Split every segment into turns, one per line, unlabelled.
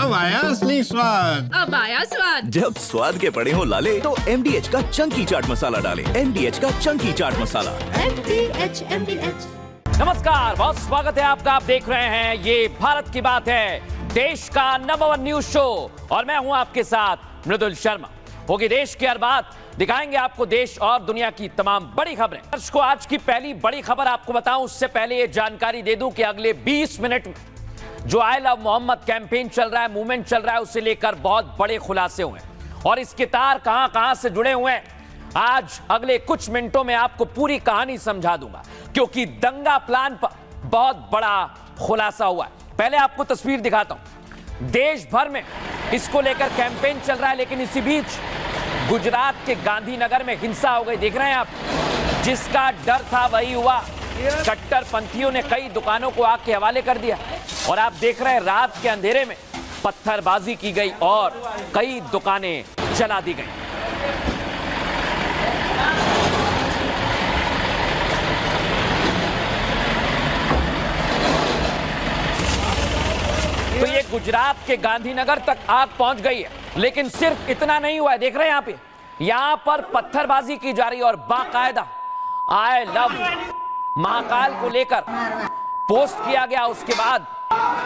अब आया असली स्वाद।
अब आया स्वाद।
जब स्वाद के पड़े हो लाले तो MDH का चंकी चाट मसाला डालें। MDH का चंकी चाट मसाला।
MDH।
नमस्कार, बहुत स्वागत है आपका। आप देख रहे हैं ये भारत की बात है, देश का नंबर 1 न्यूज शो, और मैं हूं आपके साथ मृदुल शर्मा। होगी देश की हर बात, दिखाएंगे आपको देश और दुनिया की तमाम बड़ी खबरें। को आज की पहली बड़ी खबर आपको बताऊं, उससे पहले ये जानकारी दे दूं कि अगले 20 मिनट में जो आई लव मोहम्मद कैंपेन चल रहा है, मूवमेंट चल रहा है, उसे लेकर बहुत बड़े खुलासे हुए हैं और इसके तार कहां से जुड़े हुए हैं, आज अगले कुछ मिनटों में आपको पूरी कहानी समझा दूंगा, क्योंकि दंगा प्लान पर बहुत बड़ा खुलासा हुआ है। पहले आपको तस्वीर दिखाता हूं। देश भर में इसको लेकर कैंपेन चल रहा है, लेकिन इसी बीच गुजरात के गांधीनगर में हिंसा हो गई। देख रहे हैं आप, जिसका डर था वही हुआ। कट्टरपंथियों ने कई दुकानों को आग के हवाले कर दिया और आप देख रहे हैं रात के अंधेरे में पत्थरबाजी की गई और कई दुकानें जला दी गई। तो ये गुजरात के गांधीनगर तक आग पहुंच गई है, लेकिन सिर्फ इतना नहीं हुआ है। देख रहे हैं यहां पर पत्थरबाजी की जा रही है और बाकायदा आई लव महाकाल को लेकर पोस्ट किया गया। उसके बाद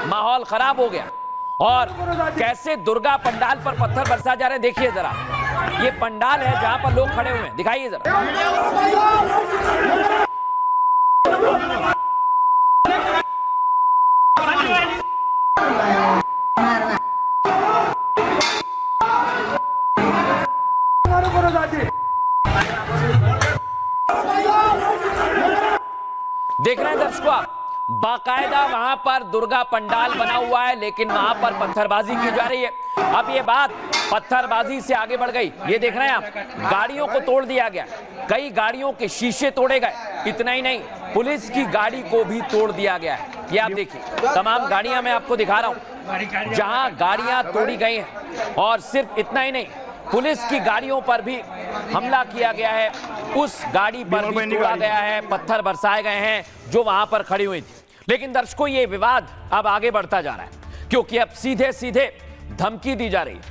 माहौल खराब हो गया और कैसे दुर्गा पंडाल पर पत्थर बरसा जा रहे हैं। देखिए जरा, ये पंडाल है जहां पर लोग खड़े हुए हैं, दिखाइए जरा। देख रहे हैं दर्शकों आप, बाकायदा वहां पर दुर्गा पंडाल बना हुआ है, लेकिन वहां पर पत्थरबाजी की जा रही है। अब ये बात पत्थरबाजी से आगे बढ़ गई। ये देख रहे हैं आप, गाड़ियों को तोड़ दिया गया, कई गाड़ियों के शीशे तोड़े गए। इतना ही नहीं, पुलिस की गाड़ी को भी तोड़ दिया गया है। ये आप देखिए, तमाम गाड़ियां मैं आपको दिखा रहा हूं जहां गाड़ियां तोड़ी गई हैं। और सिर्फ इतना ही नहीं, पुलिस की गाड़ियों पर भी हमला किया गया है, उस गाड़ी पर भी तोड़ा गया है, पत्थर बरसाए गए हैं जो वहां पर खड़ी हुई थी। लेकिन दर्शकों, ये विवाद अब आगे बढ़ता जा रहा है, क्योंकि अब सीधे सीधे धमकी दी जा रही है।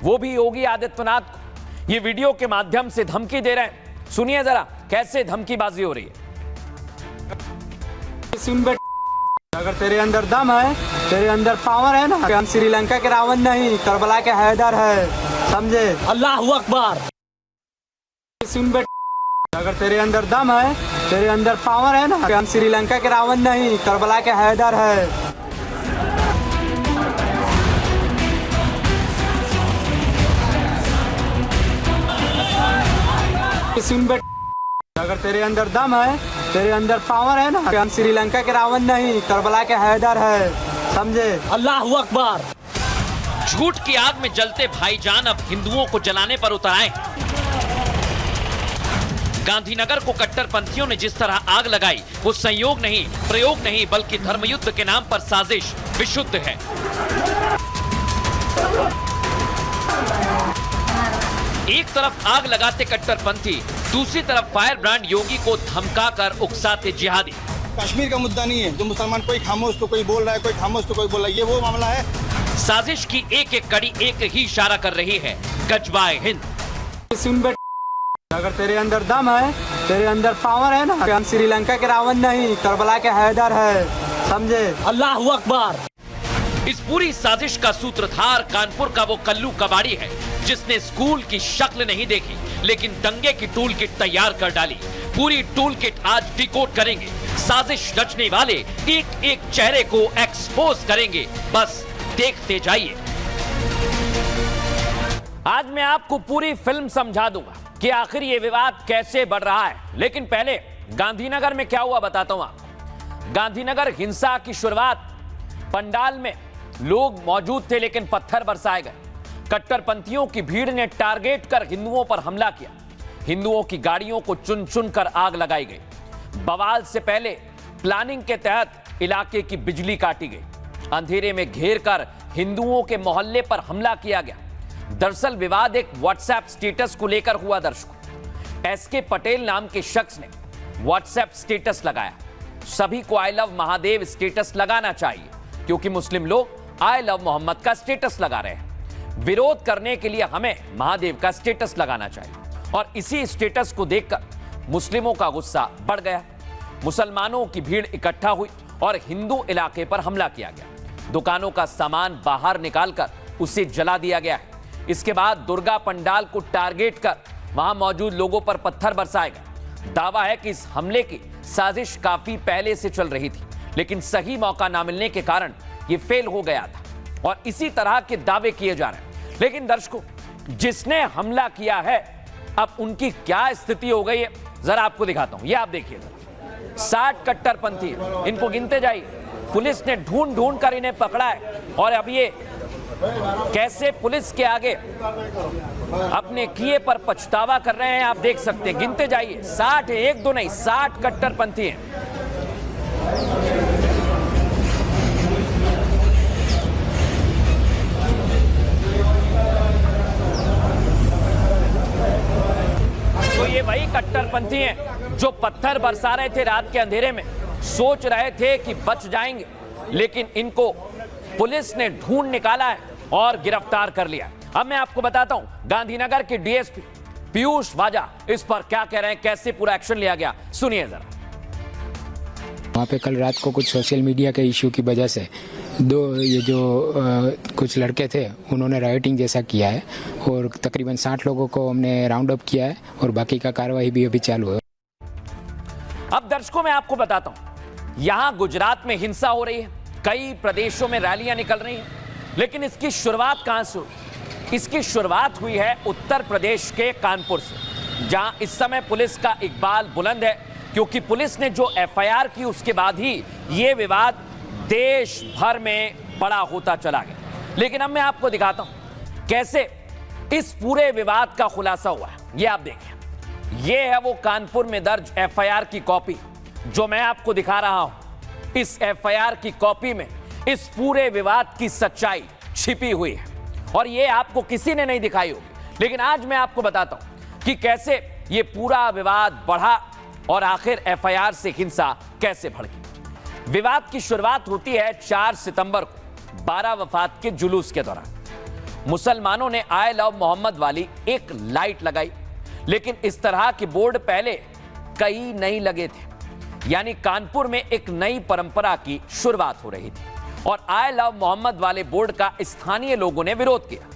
वो भी योगी आदित्यनाथ को ये वीडियो के माध्यम से धमकी दे रहे हैं। सुनिए जरा कैसे धमकीबाजी हो रही है।
अगर तेरे अंदर दम है, तेरे अंदर पावर है ना, हम श्रीलंका के रावण नहीं, करबला के हैदर है, समझे? अल्लाह अकबर। सुन बेटा, अगर तेरे अंदर दम है, तेरे अंदर पावर है ना, हम श्रीलंका के रावण नहीं, करबला के हैदर है। सुन बेटा, अगर तेरे अंदर दम है, तेरे अंदर पावर है ना, हम श्रीलंका के रावण नहीं, करबला के हैदर है, समझे? अल्लाह अकबर।
झूठ की आग में जलते भाईजान अब हिंदुओं को जलाने पर उतर आए। गांधीनगर को कट्टरपंथियों ने जिस तरह आग लगाई, वो संयोग नहीं, प्रयोग नहीं, बल्कि धर्मयुद्ध के नाम पर साजिश विशुद्ध है। एक तरफ आग लगाते कट्टरपंथी, दूसरी तरफ फायर ब्रांड योगी को धमकाकर उकसाते जिहादी।
कश्मीर का मुद्दा नहीं है, जो मुसलमान कोई खामोश तो कोई बोल रहा है, कोई खामोश तो कोई बोल रहा है, ये वो मामला है।
साजिश की एक एक कड़ी एक ही इशारा कर रही है, गजवाए हिंद।
सुन बेटा, अगर तेरे अंदर दम है, तेरे अंदर पावर है ना, हम श्रीलंका के रावण नहीं, करबला के हैदर है, समझे? अल्लाह अकबर।
इस पूरी साजिश का सूत्रधार कानपुर का वो कल्लू कबाड़ी है, जिसने स्कूल की शक्ल नहीं देखी, लेकिन दंगे की टूल किट तैयार कर डाली। पूरी टूल किट आज डिकोड करेंगे, साजिश रचने वाले एक एक चेहरे को एक्सपोज करेंगे। बस देखते जाइए। आज मैं आपको पूरी फिल्म समझा दूंगा कि आखिर ये विवाद कैसे बढ़ रहा है, लेकिन पहले गांधीनगर में क्या हुआ बताता हूं आपको। गांधीनगर हिंसा की शुरुआत, पंडाल में लोग मौजूद थे लेकिन पत्थर बरसाए गए। कट्टरपंथियों की भीड़ ने टारगेट कर हिंदुओं पर हमला किया। हिंदुओं की गाड़ियों को चुन चुन कर आग लगाई गई। बवाल से पहले प्लानिंग के तहत इलाके की बिजली काटी गई। अंधेरे में घेर कर हिंदुओं के मोहल्ले पर हमला किया गया। दरअसल विवाद एक व्हाट्सएप स्टेटस को लेकर हुआ। दर्शकों, एसके पटेल नाम के शख्स ने व्हाट्सएप स्टेटस लगाया। सभी को आई लव महादेव स्टेटस लगाना चाहिए, क्योंकि मुस्लिम लोग आई लव मोहम्मद का स्टेटस लगा रहे हैं। विरोध करने के लिए हमें महादेव का स्टेटस लगाना चाहिए। और इसी स्टेटस को देखकर मुस्लिमों का गुस्सा बढ़ गया। मुसलमानों की भीड़ इकट्ठा हुई और हिंदू इलाके पर हमला किया गया। दुकानों का सामान बाहर निकालकर उसे जला दिया गया है। इसके बाद दुर्गा पंडाल को टारगेट कर वहां मौजूद लोगों पर पत्थर बरसाए गए। दावा है कि इस हमले की साजिश काफी पहले से चल रही थी, लेकिन सही मौका ना मिलने के कारण यह फेल हो गया था और इसी तरह के दावे किए जा रहे हैं। लेकिन दर्शकों, जिसने हमला किया है अब उनकी क्या स्थिति हो गई है जरा आपको दिखाता हूं। ये आप देखिए, 60 कट्टरपंथी है, इनको गिनते जाइए। पुलिस ने ढूंढ ढूंढ कर इन्हें पकड़ा है और अब ये कैसे पुलिस के आगे अपने किए पर पछतावा कर रहे हैं आप देख सकते हैं। गिनते जाइए, 60 है, एक दो नहीं, 60 कट्टरपंथी हैं। तो ये वही कट्टरपंथी हैं जो पत्थर बरसा रहे थे रात के अंधेरे में, सोच रहे थे कि बच जाएंगे, लेकिन इनको पुलिस ने ढूंढ निकाला है और गिरफ्तार कर लिया। अब मैं आपको बताता हूं गांधीनगर के डीएसपी पीयूष वाजा इस पर क्या कह रहे हैं, कैसे पूरा एक्शन लिया गया, सुनिए जरा।
वहाँ पे कल रात को कुछ सोशल मीडिया के इश्यू की वजह से कुछ लड़के थे, उन्होंने राइटिंग जैसा किया है और तकरीबन 60 लोगों को हमने राउंड अप किया है और बाकी का कार्रवाई भी अभी चालू है।
अब दर्शकों मैं आपको बताता हूं, यहां गुजरात में हिंसा हो रही है, कई प्रदेशों में रैलियां निकल रही हैं, लेकिन इसकी शुरुआत कहां से हुई? इसकी शुरुआत हुई है उत्तर प्रदेश के कानपुर से, जहां इस समय पुलिस का इकबाल बुलंद है, क्योंकि पुलिस ने जो एफआईआर की उसके बाद ही यह विवाद देश भर में बड़ा होता चला गया। लेकिन अब मैं आपको दिखाता हूं कैसे इस पूरे विवाद का खुलासा हुआ है। यह आप देखिए, यह है वो कानपुर में दर्ज एफआईआर की कॉपी जो मैं आपको दिखा रहा हूं। इस एफआईआर की कॉपी में इस पूरे विवाद की सच्चाई छिपी हुई है और यह आपको किसी ने नहीं दिखाई होगी, लेकिन आज मैं आपको बताता हूं कि कैसे यह पूरा विवाद बढ़ा और आखिर एफआईआर से हिंसा कैसे भड़की। विवाद की शुरुआत होती है 4 सितंबर को 12 वफात के जुलूस के दौरान। मुसलमानों ने आई लव मोहम्मद वाली एक लाइट लगाई, लेकिन इस तरह के बोर्ड पहले कई नहीं लगे थे। यानी कानपुर में एक नई परंपरा की शुरुआत हो रही थी और आई लव मोहम्मद वाले बोर्ड का स्थानीय लोगों ने विरोध किया,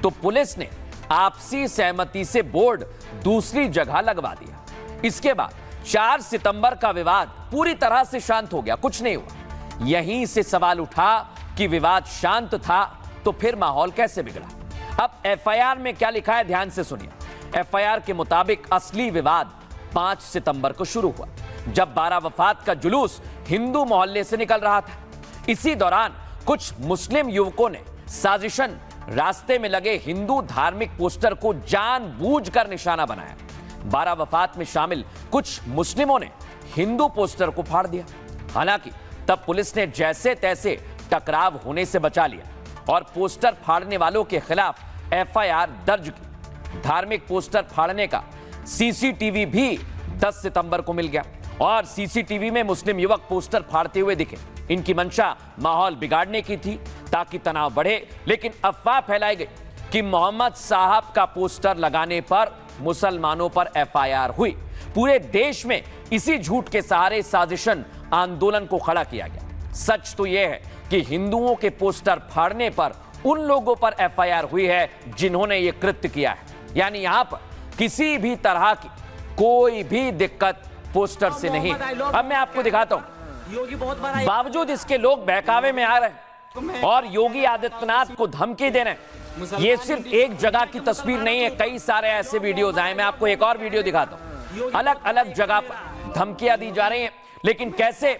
तो पुलिस ने आपसी सहमति से बोर्ड दूसरी जगह लगवा दिया। इसके बाद 4 सितंबर का विवाद पूरी तरह से शांत हो गया, कुछ नहीं हुआ। यहीं से सवाल उठा कि विवाद शांत था तो फिर माहौल कैसे बिगड़ा। अब एफआईआर में क्या लिखा है ध्यान से सुनिए। एफआईआर के मुताबिक असली विवाद 5 सितंबर को शुरू हुआ, जब 12 वफात का जुलूस हिंदू मोहल्ले से निकल रहा था। इसी दौरान कुछ मुस्लिम युवकों ने साजिशन रास्ते में लगे हिंदू धार्मिक पोस्टर को जानबूझकर निशाना बनाया। 12 वफात में शामिल कुछ मुस्लिमों ने हिंदू पोस्टर को फाड़ दिया। हालांकि तब पुलिस ने जैसे तैसे टकराव होने से बचा लिया और पोस्टर फाड़ने वालों के खिलाफ एफआईआर दर्ज की। धार्मिक पोस्टर फाड़ने का सीसीटीवी भी 10 सितंबर को मिल गया और सीसीटीवी में मुस्लिम युवक पोस्टर फाड़ते हुए दिखे। इनकी मंशा माहौल बिगाड़ने की थी ताकि तनाव बढ़े, लेकिन अफवाह फैलाई गई कि मोहम्मद साहब का पोस्टर लगाने पर मुसलमानों पर एफआईआर हुई। पूरे देश में इसी झूठ के सहारे साजिशन आंदोलन को खड़ा किया गया। सच तो यह है कि हिंदुओं के पोस्टर फाड़ने पर उन लोगों पर एफआईआर हुई है जिन्होंने यह कृत्य किया है। यानी यहां पर किसी भी तरह की कोई भी दिक्कत पोस्टर से नहीं। अब मैं आपको दिखाता हूं, बावजूद इसके लोग बहकावे में आ रहे हैं और योगी आदित्यनाथ को धमकी दे रहे हैं। ये सिर्फ एक जगह की तस्वीर नहीं है, कई सारे ऐसे वीडियोज आए। मैं आपको एक और वीडियो दिखाता हूं, अलग अलग जगह पर धमकियां दी जा रही हैं, लेकिन कैसे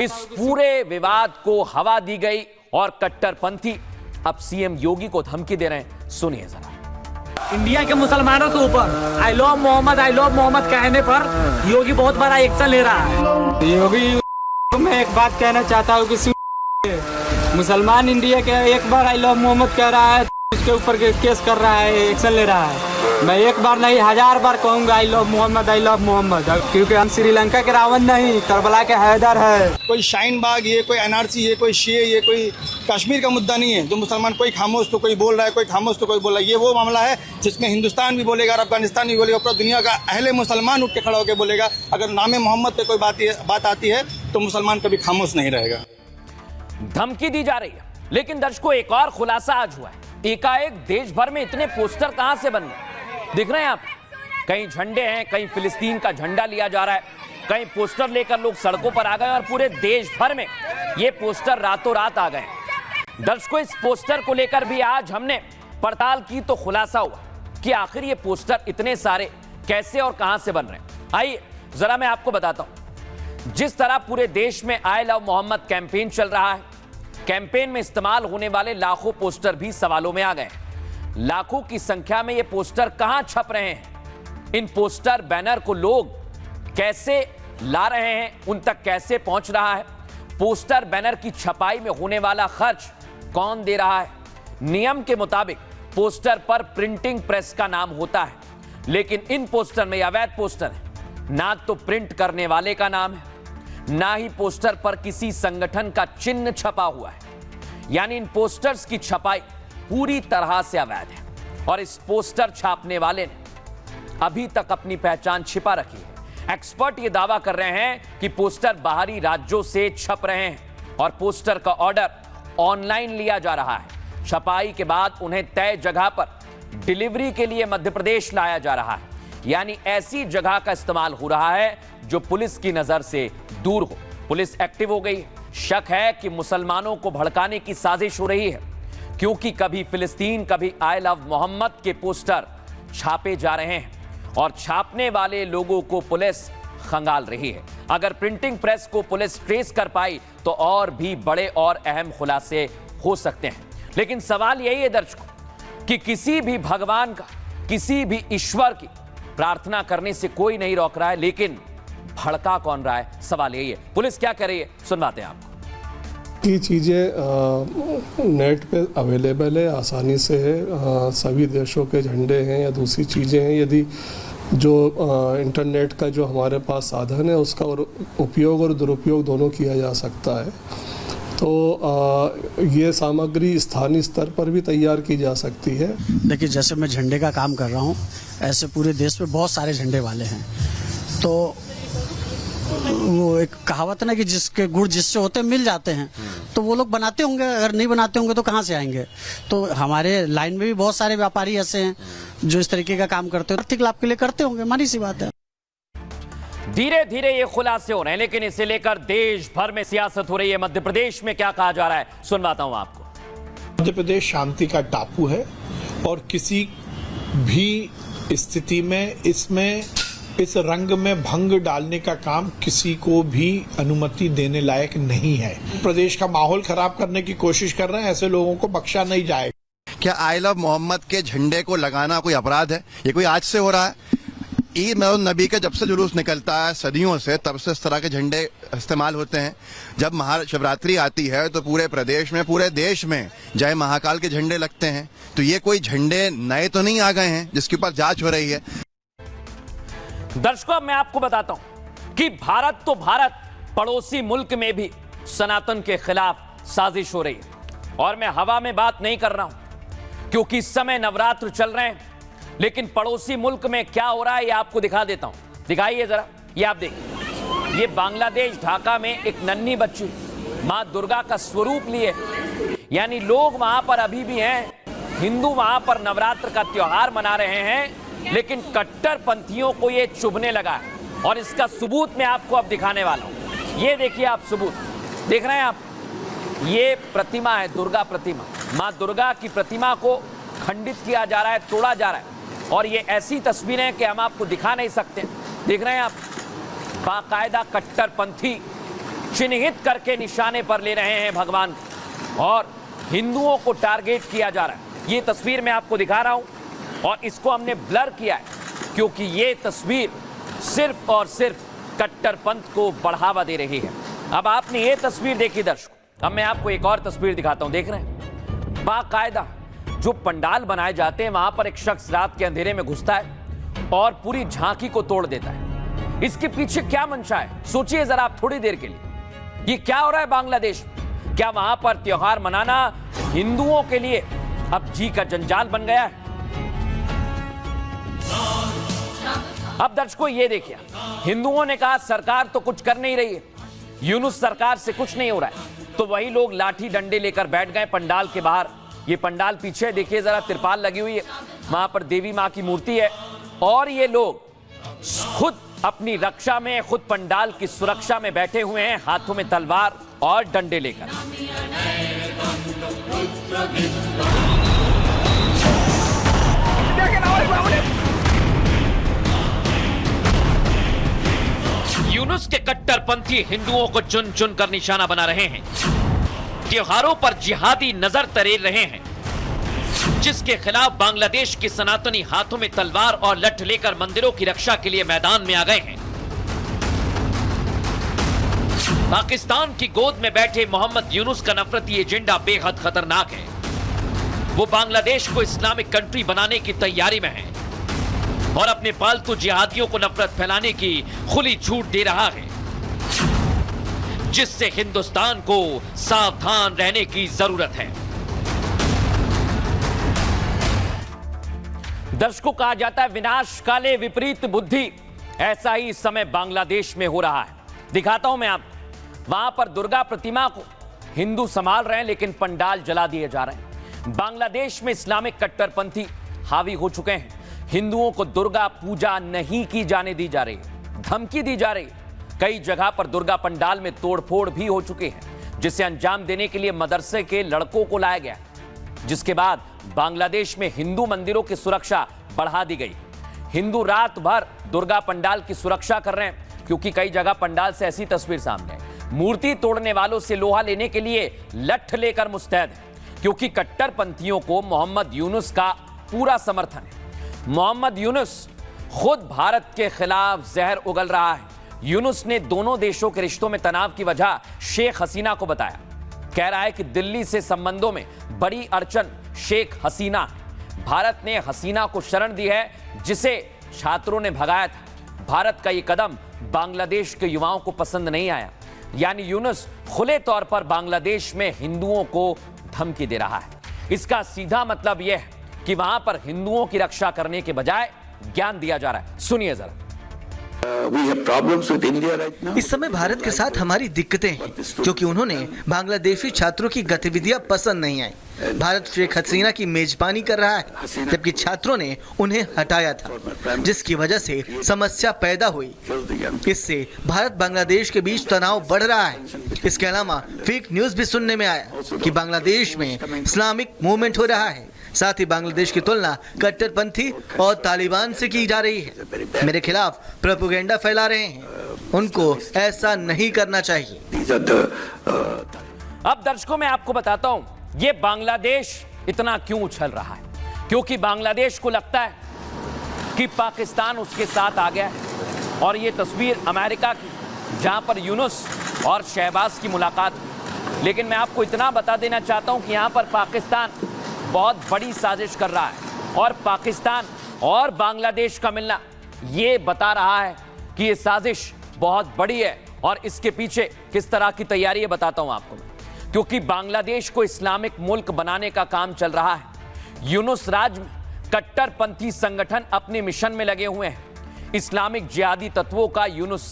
इस पूरे विवाद को हवा दी गई और कट्टरपंथी अब सीएम योगी को धमकी दे रहे हैं, सुनिए जरा।
इंडिया के मुसलमानों के ऊपर आई लव मोहम्मद कहने पर योगी बहुत बड़ा एक्शन ले रहा है। योगी मैं एक बात कहना चाहता हूँ कि मुसलमान इंडिया के एक बार आई लव मोहम्मद कह रहा है, उसके ऊपर केस कर रहा है, एक्शन ले रहा है। मैं एक बार नहीं 1000 बार कहूँगा आई लव मोहम्मद, क्योंकि हम श्रीलंका के रावण नहीं, करबला के हैदर है।
कोई शाहीन बाग, ये कोई एनआरसी, ये कोई शिये, ये कोई कश्मीर का मुद्दा नहीं है। जो मुसलमान कोई खामोश तो कोई बोल रहा है, कोई खामोश तो कोई बोल रहा है। ये वो मामला है जिसमें हिंदुस्तान भी बोलेगा और अफगानिस्तान भी बोलेगा, पूरा दुनिया का अहले मुसलमान उठ के खड़ा होकर बोलेगा। अगर नाम मोहम्मद पे कोई बात आती है तो मुसलमान कभी खामोश नहीं रहेगा।
धमकी दी जा रही है, लेकिन दर्शकों एक और खुलासा आज हुआ है। एकाएक देश भर में इतने पोस्टर कहां से बन गए? दिख रहे हैं आप, कहीं झंडे हैं, कहीं फिलिस्तीन का झंडा लिया जा रहा है, कहीं पोस्टर लेकर लोग सड़कों पर आ गए और पूरे देश भर में ये पोस्टर रातों रात आ गए। दर्शकों इस पोस्टर को लेकर भी आज हमने पड़ताल की तो खुलासा हुआ कि आखिर ये पोस्टर इतने सारे कैसे और कहां से बन रहे हैं। आइए जरा मैं आपको बताता हूं। जिस तरह पूरे देश में आई लव मोहम्मद कैंपेन चल रहा है, कैंपेन में इस्तेमाल होने वाले लाखों पोस्टर भी सवालों में आ गए। लाखों की संख्या में ये पोस्टर कहां छप रहे हैं? इन पोस्टर बैनर को लोग कैसे ला रहे हैं, उन तक कैसे पहुंच रहा है? पोस्टर बैनर की छपाई में होने वाला खर्च कौन दे रहा है? नियम के मुताबिक पोस्टर पर प्रिंटिंग प्रेस का नाम होता है, लेकिन इन पोस्टर में अवैध पोस्टर है। ना तो प्रिंट करने वाले का नाम है, ना ही पोस्टर पर किसी संगठन का चिन्ह छपा हुआ है। यानी इन पोस्टर्स की छपाई पूरी तरह से अवैध है और इस पोस्टर छापने वाले ने अभी तक अपनी पहचान छिपा रखी है। एक्सपर्ट ये दावा कर रहे हैं कि पोस्टर बाहरी राज्यों से छप रहे हैं और पोस्टर का ऑर्डर ऑनलाइन लिया जा रहा है। छपाई के बाद उन्हें तय जगह पर डिलीवरी के लिए मध्य प्रदेश लाया जा रहा है। यानी ऐसी जगह का इस्तेमाल हो रहा है जो पुलिस की नजर से दूर हो। पुलिस एक्टिव हो गई है। शक है कि मुसलमानों को भड़काने की साजिश हो रही है, क्योंकि कभी फिलिस्तीन, कभी आई लव मोहम्मद के पोस्टर छापे जा रहे हैं और छापने वाले लोगों को पुलिस खंगाल रही है। अगर प्रिंटिंग प्रेस को पुलिस ट्रेस कर पाई तो और भी बड़े और अहम खुलासे हो सकते हैं। लेकिन सवाल यही है दर्शकों कि किसी भी भगवान का, किसी भी ईश्वर की प्रार्थना करने से कोई नहीं रोक रहा है, लेकिन भड़का कौन रहा है? सवाल यही है। पुलिस क्या कर रही है, सुनवाते हैं आपको।
की चीज़ें नेट पे अवेलेबल है, आसानी से है। सभी देशों के झंडे हैं या दूसरी चीज़ें हैं, यदि जो इंटरनेट का जो हमारे पास साधन है उसका उपयोग और दुरुपयोग दोनों किया जा सकता है। तो ये सामग्री स्थानीय स्तर पर भी तैयार की जा सकती है।
देखिए, जैसे मैं झंडे का काम कर रहा हूँ, ऐसे पूरे देश में बहुत सारे झंडे वाले हैं। तो वो एक कहावत है ना कि जिसके गुण जिससे होते मिल जाते हैं, तो वो लोग बनाते होंगे। अगर नहीं बनाते होंगे तो कहाँ से आएंगे? तो हमारे लाइन में भी बहुत सारे व्यापारी ऐसे हैं जो इस तरीके का काम करते हैं, आर्थिक लाभ के लिए करते होंगे, मानी सी बात है।
धीरे धीरे ये खुलासे हो रहे हैं, लेकिन इसे लेकर देश भर में सियासत हो रही है। मध्य प्रदेश में क्या कहा जा रहा है, सुनवाता हूं आपको।
मध्य प्रदेश शांति का टापू है और किसी भी स्थिति में इसमें इस रंग में भंग डालने का काम किसी को भी अनुमति देने लायक नहीं है। प्रदेश का माहौल खराब करने की कोशिश कर रहे हैं, ऐसे लोगों को बख्शा नहीं जाएगा।
क्या आई लव मोहम्मद के झंडे को लगाना कोई अपराध है? ये कोई आज से हो रहा है? ईद मिलाद नबी का जब से जुलूस निकलता है सदियों से, तब से इस तरह के झंडे इस्तेमाल होते हैं। जब महाशिवरात्रि आती है तो पूरे प्रदेश में, पूरे देश में जय महाकाल के झंडे लगते हैं। तो ये कोई झंडे नए तो नहीं आ गए हैं जिसके ऊपर जांच हो रही है।
दर्शकों, मैं आपको बताता हूं कि भारत तो भारत, पड़ोसी मुल्क में भी सनातन के खिलाफ साजिश हो रही है। और मैं हवा में बात नहीं कर रहा हूं, क्योंकि इस समय नवरात्र चल रहे हैं, लेकिन पड़ोसी मुल्क में क्या हो रहा है ये आपको दिखा देता हूं। दिखाइए जरा, ये आप देखिए। ये बांग्लादेश ढाका में एक नन्ही बच्ची मां दुर्गा का स्वरूप लिए, यानी लोग वहां पर अभी भी हैं, हिंदू वहां पर नवरात्र का त्योहार मना रहे हैं, लेकिन कट्टरपंथियों को ये चुभने लगा है। और इसका सबूत मैं आपको अब दिखाने वाला हूं। ये देखिए आप, सबूत देख रहे हैं आप। ये प्रतिमा है, दुर्गा प्रतिमा। मां दुर्गा की प्रतिमा को खंडित किया जा रहा है, तोड़ा जा रहा है। और ये ऐसी तस्वीरें हैं कि हम आपको दिखा नहीं सकते। देख रहे हैं आप, बाकायदा कट्टरपंथी चिन्हित करके निशाने पर ले रहे हैं भगवान, और हिंदुओं को टारगेट किया जा रहा है। ये तस्वीर मैं आपको दिखा रहा हूं और इसको हमने ब्लर किया है, क्योंकि ये तस्वीर सिर्फ और सिर्फ कट्टरपंथ को बढ़ावा दे रही है। अब आपने ये तस्वीर देखी दर्शकों, अब मैं आपको एक और तस्वीर दिखाता हूं। देख रहे हैं, बाकायदा जो पंडाल बनाए जाते हैं वहां पर एक शख्स रात के अंधेरे में घुसता है और पूरी झांकी को तोड़ देता है। इसके पीछे क्या मंशा है, सोचिए जरा आप थोड़ी देर के लिए। ये क्या हो रहा है बांग्लादेश में? क्या वहां पर त्योहार मनाना हिंदुओं के लिए अब जी का जंजाल बन गया है? अब दर्शकों ये देखिए, हिंदुओं ने कहा सरकार तो कुछ कर नहीं रही है, यूनुस सरकार से कुछ नहीं हो रहा है, तो वही लोग लाठी डंडे लेकर बैठ गए पंडाल के बाहर। ये पंडाल पीछे देखिए जरा, तिरपाल लगी हुई है, वहां पर देवी मां की मूर्ति है और ये लोग खुद अपनी रक्षा में, खुद पंडाल की सुरक्षा में बैठे हुए हैं, हाथों में तलवार और डंडे लेकर। यूनुस के कट्टरपंथी हिंदुओं को चुन चुन कर निशाना बना रहे हैं, त्योहारों पर जिहादी नजर तरेर रहे हैं, जिसके खिलाफ बांग्लादेश के सनातनी हाथों में तलवार और लठ लेकर मंदिरों की रक्षा के लिए मैदान में आ गए हैं। पाकिस्तान की गोद में बैठे मोहम्मद यूनुस का नफरती एजेंडा बेहद खतरनाक है। वो बांग्लादेश को इस्लामिक कंट्री बनाने की तैयारी में है और अपने पालतू जिहादियों को नफरत फैलाने की खुली छूट दे रहा है, जिससे हिंदुस्तान को सावधान रहने की जरूरत है। दर्शकों, कहा जाता है विनाश काले विपरीत बुद्धि, ऐसा ही इस समय बांग्लादेश में हो रहा है। दिखाता हूं मैं आपको, वहां पर दुर्गा प्रतिमा को हिंदू संभाल रहे हैं लेकिन पंडाल जला दिए जा रहे हैं। बांग्लादेश में इस्लामिक कट्टरपंथी हावी हो चुके हैं, हिंदुओं को दुर्गा पूजा नहीं की जाने दी जा रही है, धमकी दी जा रही है। कई जगह पर दुर्गा पंडाल में तोड़फोड़ भी हो चुके हैं, जिसे अंजाम देने के लिए मदरसे के लड़कों को लाया गया, जिसके बाद बांग्लादेश में हिंदू मंदिरों की सुरक्षा बढ़ा दी गई। हिंदू रात भर दुर्गा पंडाल की सुरक्षा कर रहे हैं, क्योंकि कई जगह पंडाल से ऐसी तस्वीर सामने है, मूर्ति तोड़ने वालों से लोहा लेने के लिए लठ लेकर मुस्तैद है, क्योंकि कट्टरपंथियों को मोहम्मद यूनुस का पूरा समर्थन है। मोहम्मद यूनुस खुद भारत के खिलाफ जहर उगल रहा है। यूनुस ने दोनों देशों के रिश्तों में तनाव की वजह शेख हसीना को बताया। कह रहा है कि दिल्ली से संबंधों में बड़ी अड़चन शेख हसीना है। भारत ने हसीना को शरण दी है, जिसे छात्रों ने भगाया था। भारत का यह कदम बांग्लादेश के युवाओं को पसंद नहीं आया। यानी यूनुस खुले तौर पर बांग्लादेश में हिंदुओं को धमकी दे रहा है। इसका सीधा मतलब यह है कि वहां पर हिंदुओं की रक्षा करने के बजाय ज्ञान दिया जा रहा है। सुनिए जरा।
इस समय भारत के साथ हमारी दिक्कतें हैं, क्योंकि उन्होंने बांग्लादेशी छात्रों की गतिविधियां पसंद नहीं आई। भारत शेख हसीना की मेजबानी कर रहा है, जबकि छात्रों ने उन्हें हटाया था, जिसकी वजह से समस्या पैदा हुई। इससे भारत बांग्लादेश के बीच तनाव बढ़ रहा है। इसके अलावा फेक न्यूज भी सुनने में आया कि बांग्लादेश में इस्लामिक मूवमेंट हो रहा है। साथ ही बांग्लादेश की तुलना कट्टरपंथी और तालिबान से की जा रही है। मेरे खिलाफ प्रोपेगेंडा फैला रहे हैं, उनको ऐसा नहीं करना चाहिए।
अब दर्शकों, मैं आपको बताता हूं ये बांग्लादेश इतना क्यों उछल रहा है, क्योंकि बांग्लादेश को लगता है कि पाकिस्तान उसके साथ आ गया है। और ये तस्वीर अमेरिका की, जहां पर यूनुस और शहबाज की मुलाकात हुई। लेकिन मैं आपको इतना बता देना चाहता हूं कि यहां पर पाकिस्तान बहुत बड़ी साजिश कर रहा है, और पाकिस्तान और बांग्लादेश का मिलना ये बता रहा है कि ये साजिश बहुत बड़ी है। और इसके पीछे किस तरह की तैयारी है बताता हूं आपको, क्योंकि बांग्लादेश को इस्लामिक मुल्क बनाने का काम चल रहा है। यूनुस राज में कट्टरपंथी संगठन अपने मिशन में लगे हुए हैं। इस्लामिक जिहादी तत्वों का यूनुस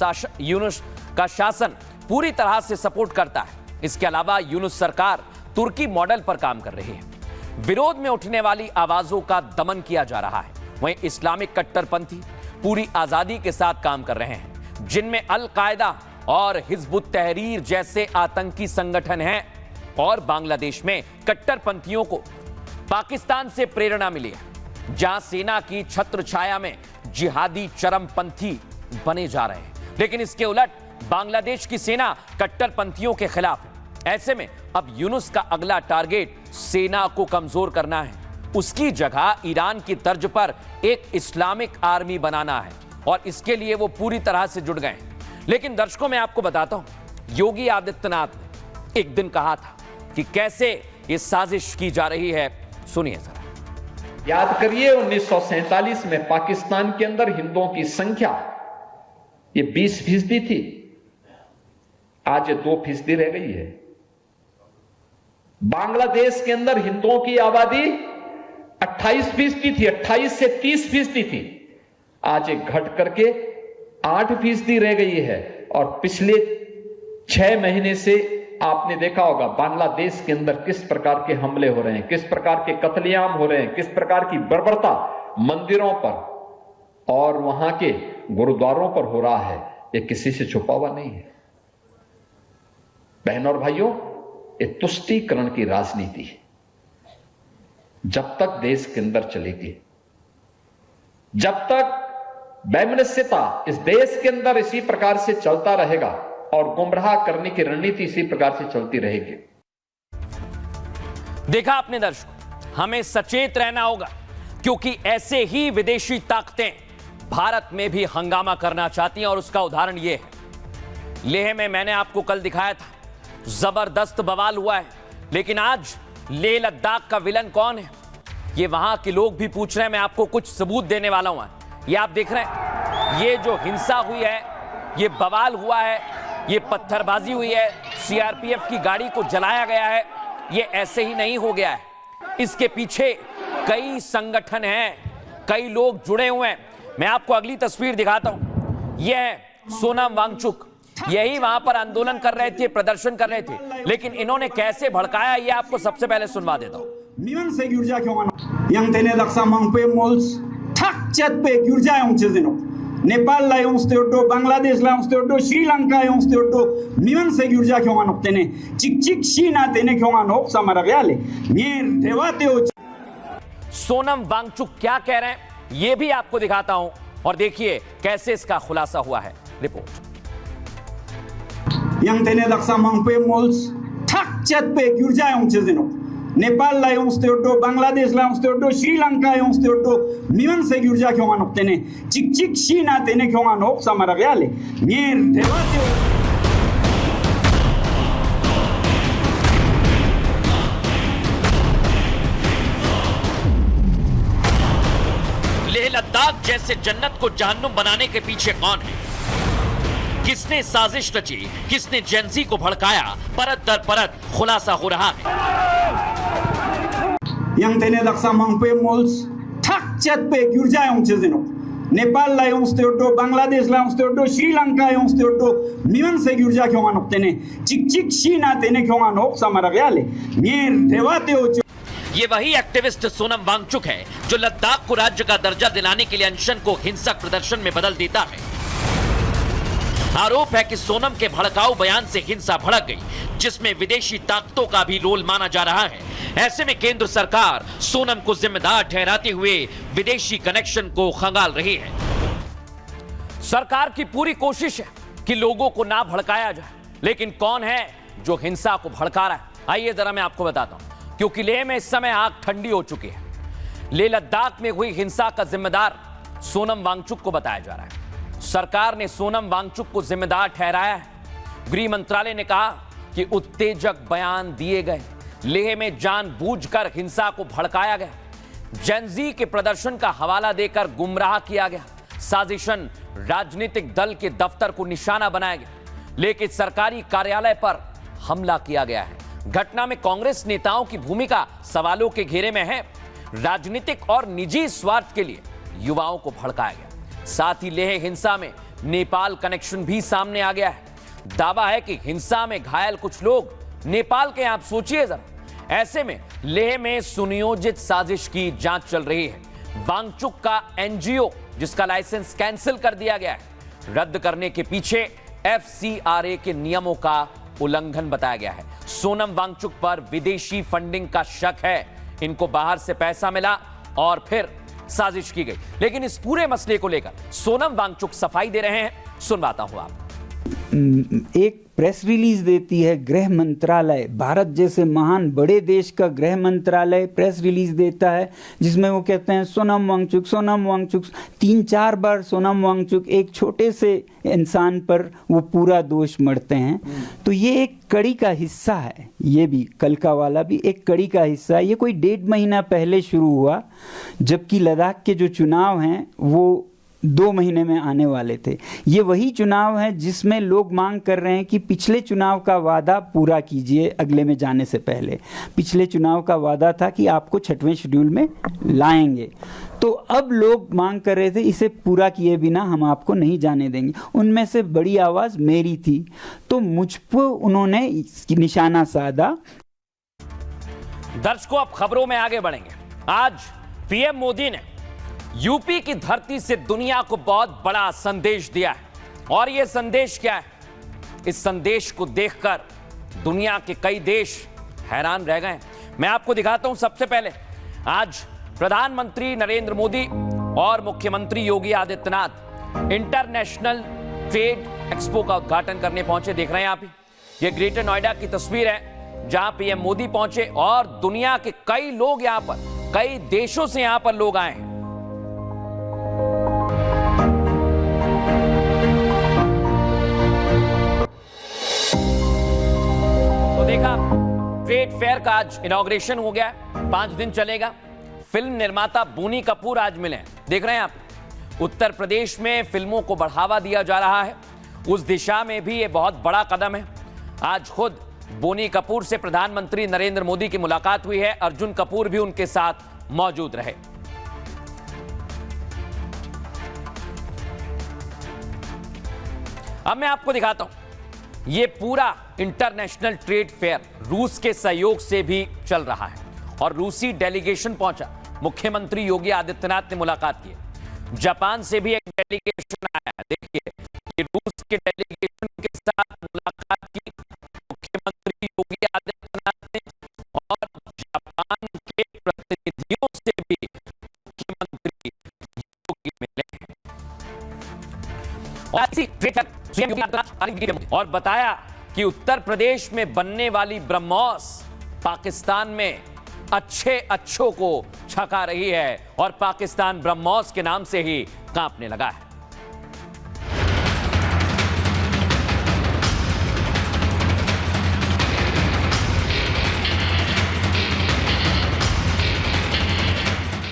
का शासन पूरी तरह से सपोर्ट करता है। इसके अलावा यूनुस सरकार तुर्की मॉडल पर काम कर रही है। विरोध में उठने वाली आवाजों का दमन किया जा रहा है। वहीं इस्लामिक कट्टरपंथी पूरी आजादी के साथ काम कर रहे हैं, जिनमें अल कायदा और हिजबुत तहरीर जैसे आतंकी संगठन हैं। और बांग्लादेश में कट्टरपंथियों को पाकिस्तान से प्रेरणा मिली है, जहां सेना की छत्र छाया में जिहादी चरमपंथी बने जा रहे हैं। लेकिन इसके उलट बांग्लादेश की सेना कट्टरपंथियों के खिलाफ है। ऐसे में अब यूनुस का अगला टारगेट सेना को कमजोर करना है। उसकी जगह ईरान की तर्ज पर एक इस्लामिक आर्मी बनाना है, और इसके लिए वो पूरी तरह से जुट गए हैं। लेकिन दर्शकों, मैं आपको बताता हूं, योगी आदित्यनाथ ने एक दिन कहा था कि कैसे ये साजिश की जा रही है। सुनिए जरा।
याद करिए 1947 में पाकिस्तान के अंदर हिंदुओं की संख्या ये 20% थी, आज ये 2% रह गई है। बांग्लादेश के अंदर हिंदुओं की आबादी 28% थी, 28 से 30% थी, आज ये घट करके 8% रह गई है। और पिछले 6 महीने से आपने देखा होगा बांग्लादेश के अंदर किस प्रकार के हमले हो रहे हैं, किस प्रकार के कत्लेआम हो रहे हैं, किस प्रकार की बर्बरता मंदिरों पर और वहां के गुरुद्वारों पर हो रहा है, ये किसी से छुपा हुआ नहीं है। बहनों और भाइयों, ये तुष्टीकरण की राजनीति है। जब तक देश के अंदर चलेगी, जब तक वैमनस्यता इस देश के अंदर इसी प्रकार से चलता रहेगा और गुमराह करने की रणनीति इसी प्रकार से चलती रहेगी।
देखा आपने दर्शकों, हमें सचेत रहना होगा क्योंकि ऐसे ही विदेशी ताकतें भारत में भी हंगामा करना चाहती हैं और उसका उदाहरण यह है। लेह में मैंने आपको कल दिखाया था, जबरदस्त बवाल हुआ है, लेकिन आज लेह लद्दाख का विलन कौन है ये वहां के लोग भी पूछ रहे हैं। मैं आपको कुछ सबूत देने वाला हूं। ये आप देख रहे हैं, ये जो हिंसा हुई है, ये बवाल हुआ है, ये पत्थरबाजी हुई है, सीआरपीएफ की गाड़ी को जलाया गया है, ये ऐसे ही नहीं हो गया है। इसके पीछे कई संगठन हैं, कई लोग जुड़े हुए हैं। मैं आपको अगली तस्वीर दिखाता हूं। यह है सोनम वांगचुक, यही वहां पर आंदोलन कर रहे थे, प्रदर्शन कर रहे थे, लेकिन इन्होंने कैसे भड़काया ये आपको सबसे पहले सुनवा देता हूं।
नेपाल ला उस्तो बांग्लादेश ला उस्तो श्रीलंका उस्तो मिवन से गिरजा क्यों नोक्तेने चिक चिक शीना तेने क्यों नोक समरा गयाले ये देवाते हो।
सोनम वांगचुक क्या कह रहे हैं ये भी आपको दिखाता हूं और देखिए कैसे इसका खुलासा हुआ है। Report.
yang tene daksa mangpe mols thak chat pe gyurja yong chezeno Nepal ला उस्तो बांग्लादेश ला उस्तो श्रीलंका उस्तो मिवन से गिरजा क्यों नोक्तेने चिक चिक शीना तेने क्यों नोक समरा गयाले ये देवाते
लेह लद्दाख जैसे जन्नत को जहन्नुम बनाने के पीछे कौन है, किसने साजिश रची, किसने जेंजी को भड़काया, परत दर परत खुलासा हो रहा है।
yang tene daksa mangpe mols thak chat pe gyurja yong chezeno Nepal ला उस्तो बांग्लादेश ला उस्तो श्रीलंका उस्तो मिवन से गिरजा क्यों नोक्तेने चिक चिक शीना तेने क्यों नोक समरा गयाले ये देवाते हो।
ये वही एक्टिविस्ट सोनम वांगचुक है जो लद्दाख को राज्य का दर्जा दिलाने के लिए अनशन को हिंसक प्रदर्शन में बदल देता है। आरोप है कि सोनम के भड़काऊ बयान से हिंसा भड़क गई, जिसमें विदेशी ताकतों का भी रोल माना जा रहा है। ऐसे में केंद्र सरकार सोनम को जिम्मेदार ठहराते हुए विदेशी कनेक्शन को खंगाल रही है। सरकार की पूरी कोशिश है कि लोगों को ना भड़काया जाए, लेकिन कौन है जो हिंसा को भड़का रहा है? आइए जरा मैं आपको बताता हूं, क्योंकि लेह में इस समय आग ठंडी हो चुकी है। लेह लद्दाख में हुई हिंसा का जिम्मेदार सोनम वांगचुक को बताया जा रहा है। सरकार ने सोनम वांगचुक को जिम्मेदार ठहराया है। गृह मंत्रालय ने कहा कि उत्तेजक बयान दिए गए, लेह में जानबूझकर हिंसा को भड़काया गया, जेंजी के प्रदर्शन का हवाला देकर गुमराह किया गया, साजिशन राजनीतिक दल के दफ्तर को निशाना बनाया गया, लेकिन सरकारी कार्यालय पर हमला किया गया है। घटना में कांग्रेस नेताओं की भूमिका सवालों के घेरे में है। राजनीतिक और निजी स्वार्थ के लिए युवाओं को भड़काया गया। साथ ही लेह हिंसा में नेपाल कनेक्शन भी सामने आ गया है। दावा है कि हिंसा में घायल कुछ लोग नेपाल के। आप सोचिए जरा, ऐसे में लेह में सुनियोजित साजिश की जांच चल रही है। वांगचुक का एनजीओ जिसका लाइसेंस कैंसिल कर दिया गया है, रद्द करने के पीछे एफसीआरए के नियमों का उल्लंघन बताया गया है। सोनम वांगचुक पर विदेशी फंडिंग का शक है, इनको बाहर से पैसा मिला और फिर साजिश की गई। लेकिन इस पूरे मसले को लेकर सोनम वांगचुक सफाई दे रहे हैं, सुनवाता हूं आप।
एक प्रेस रिलीज देती है गृह मंत्रालय, भारत जैसे महान बड़े देश का गृह मंत्रालय प्रेस रिलीज देता है जिसमें वो कहते हैं सोनम वांगचुक 3-4 बार सोनम वांगचुक एक छोटे से इंसान पर वो पूरा दोष मढ़ते हैं। तो ये एक कड़ी का हिस्सा है, ये भी कल का वाला भी एक कड़ी का हिस्सा है। ये कोई 1.5 महीना पहले शुरू हुआ, जबकि लद्दाख के जो चुनाव हैं वो 2 महीने में आने वाले थे। ये वही चुनाव है जिसमें लोग मांग कर रहे हैं कि पिछले चुनाव का वादा पूरा कीजिए अगले में जाने से पहले। पिछले चुनाव का वादा था कि आपको 6वें शेड्यूल में लाएंगे, तो अब लोग मांग कर रहे थे इसे पूरा किए बिना हम आपको नहीं जाने देंगे। उनमें से बड़ी आवाज़ मेरी थी, तो मुझ पर उन्होंने निशाना साधा।
दर्शकों, अब खबरों में आगे बढ़ेंगे। आज पीएम मोदी ने यूपी की धरती से दुनिया को बहुत बड़ा संदेश दिया है। और यह संदेश क्या है? इस संदेश को देखकर दुनिया के कई देश हैरान रह गए। मैं आपको दिखाता हूं। सबसे पहले आज प्रधानमंत्री नरेंद्र मोदी और मुख्यमंत्री Yogi Adityanath international trade expo का उद्घाटन करने पहुंचे। देख रहे हैं आप, ये ग्रेटर नोएडा की तस्वीर है जहां पीएम मोदी पहुंचे और दुनिया के कई लोग यहां पर, कई देशों से यहां पर लोग आए हैं। तो देखा, ट्रेड फेयर का आज इनॉग्रेशन हो गया, 5 दिन चलेगा। फिल्म निर्माता बोनी कपूर आज मिले हैं। देख रहे हैं आप, उत्तर प्रदेश में फिल्मों को बढ़ावा दिया जा रहा है, उस दिशा में भी ये बहुत बड़ा कदम है। आज खुद बोनी कपूर से प्रधानमंत्री नरेंद्र मोदी की मुलाकात हुई है। अर्जुन कपूर भी उनके साथ मौजूद रहे। अब मैं आपको दिखाता हूं, यह पूरा इंटरनेशनल ट्रेड फेयर रूस के सहयोग से भी चल रहा है और रूसी डेलीगेशन पहुंचा। मुख्यमंत्री योगी आदित्यनाथ ने मुलाकात की। जापान से भी एक डेलीगेशन आया। देखिए, ये रूस के डेलीगेशन के साथ मुलाकात की मुख्यमंत्री योगी आदित्यनाथ ने और जापान के प्रतिनिधियों से भी मुख्यमंत्री योगी मिले और बताया कि उत्तर प्रदेश में बनने वाली ब्रह्मोस पाकिस्तान में अच्छों को छका रही है और पाकिस्तान ब्रह्मोस के नाम से ही कांपने लगा है।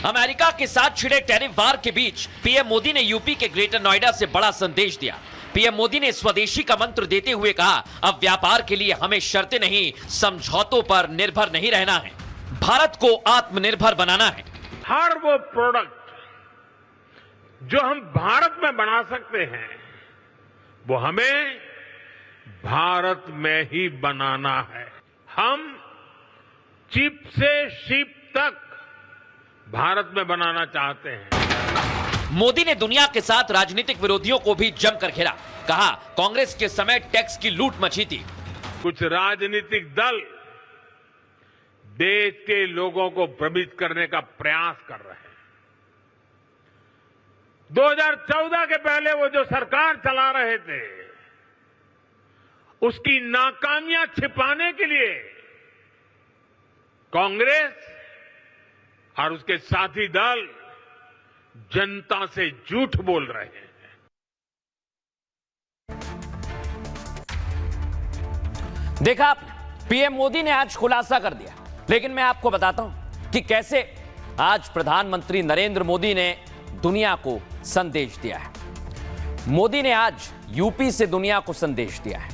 अमेरिका के साथ छिड़े टैरिफ वार के बीच पीएम मोदी ने यूपी के ग्रेटर नोएडा से बड़ा संदेश दिया। पीएम मोदी ने स्वदेशी का मंत्र देते हुए कहा, अब व्यापार के लिए हमें शर्तें नहीं, समझौतों पर निर्भर नहीं रहना है, भारत को आत्मनिर्भर बनाना है।
हर वो प्रोडक्ट जो हम भारत में बना सकते हैं वो हमें भारत में ही बनाना है। हम चिप से शिप तक भारत में बनाना चाहते हैं।
मोदी ने दुनिया के साथ राजनीतिक विरोधियों को भी जमकर घेरा। कहा, कांग्रेस के समय टैक्स की लूट मची थी।
कुछ राजनीतिक दल देश के लोगों को भ्रमित करने का प्रयास कर रहे हैं। 2014 के पहले वो जो सरकार चला रहे थे, उसकी नाकामियां छिपाने के लिए कांग्रेस और उसके साथी दल जनता से झूठ बोल रहे हैं।
देखा, पीएम मोदी ने आज खुलासा कर दिया। लेकिन मैं आपको बताता हूं कि कैसे आज प्रधानमंत्री नरेंद्र मोदी ने दुनिया को संदेश दिया है। मोदी ने आज यूपी से दुनिया को संदेश दिया है।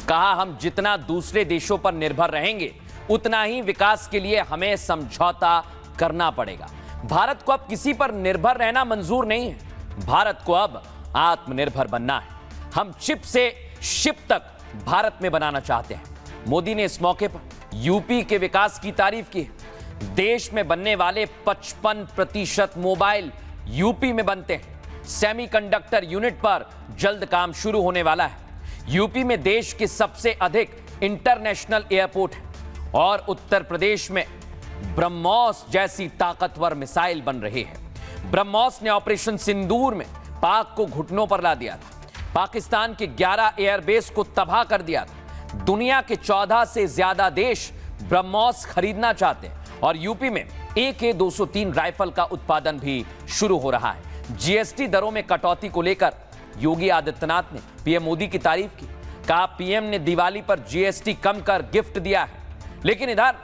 कहा, हम जितना दूसरे देशों पर निर्भर रहेंगे उतना ही विकास के लिए हमें समझौता करना पड़ेगा। भारत को अब किसी पर निर्भर रहना मंजूर नहीं है। भारत को अब आत्मनिर्भर बनना है। हम चिप से शिप तक भारत में बनाना चाहते हैं। मोदी ने इस मौके पर यूपी के विकास की तारीफ की। देश में बनने वाले 55% मोबाइल यूपी में बनते हैं। सेमीकंडक्टर यूनिट पर जल्द काम शुरू होने वाला है। यूपी में देश के सबसे अधिक इंटरनेशनल एयरपोर्ट है और उत्तर प्रदेश में ब्रह्मोस जैसी ताकतवर मिसाइल बन रही है। ब्रह्मोस ने ऑपरेशन सिंदूर में पाक को घुटनों पर ला दिया था। पाकिस्तान के 11 एयरबेस को तबाह कर दिया था। दुनिया के 14 से ज्यादा देश ब्रह्मोस खरीदना चाहते हैं और यूपी में AK-203 राइफल का उत्पादन भी शुरू हो रहा है। जीएसटी दरों में कटौती को लेकर योगी आदित्यनाथ ने पीएम मोदी की तारीफ की। कहा पीएम ने दिवाली पर जीएसटी कम कर गिफ्ट दिया है। लेकिन इधर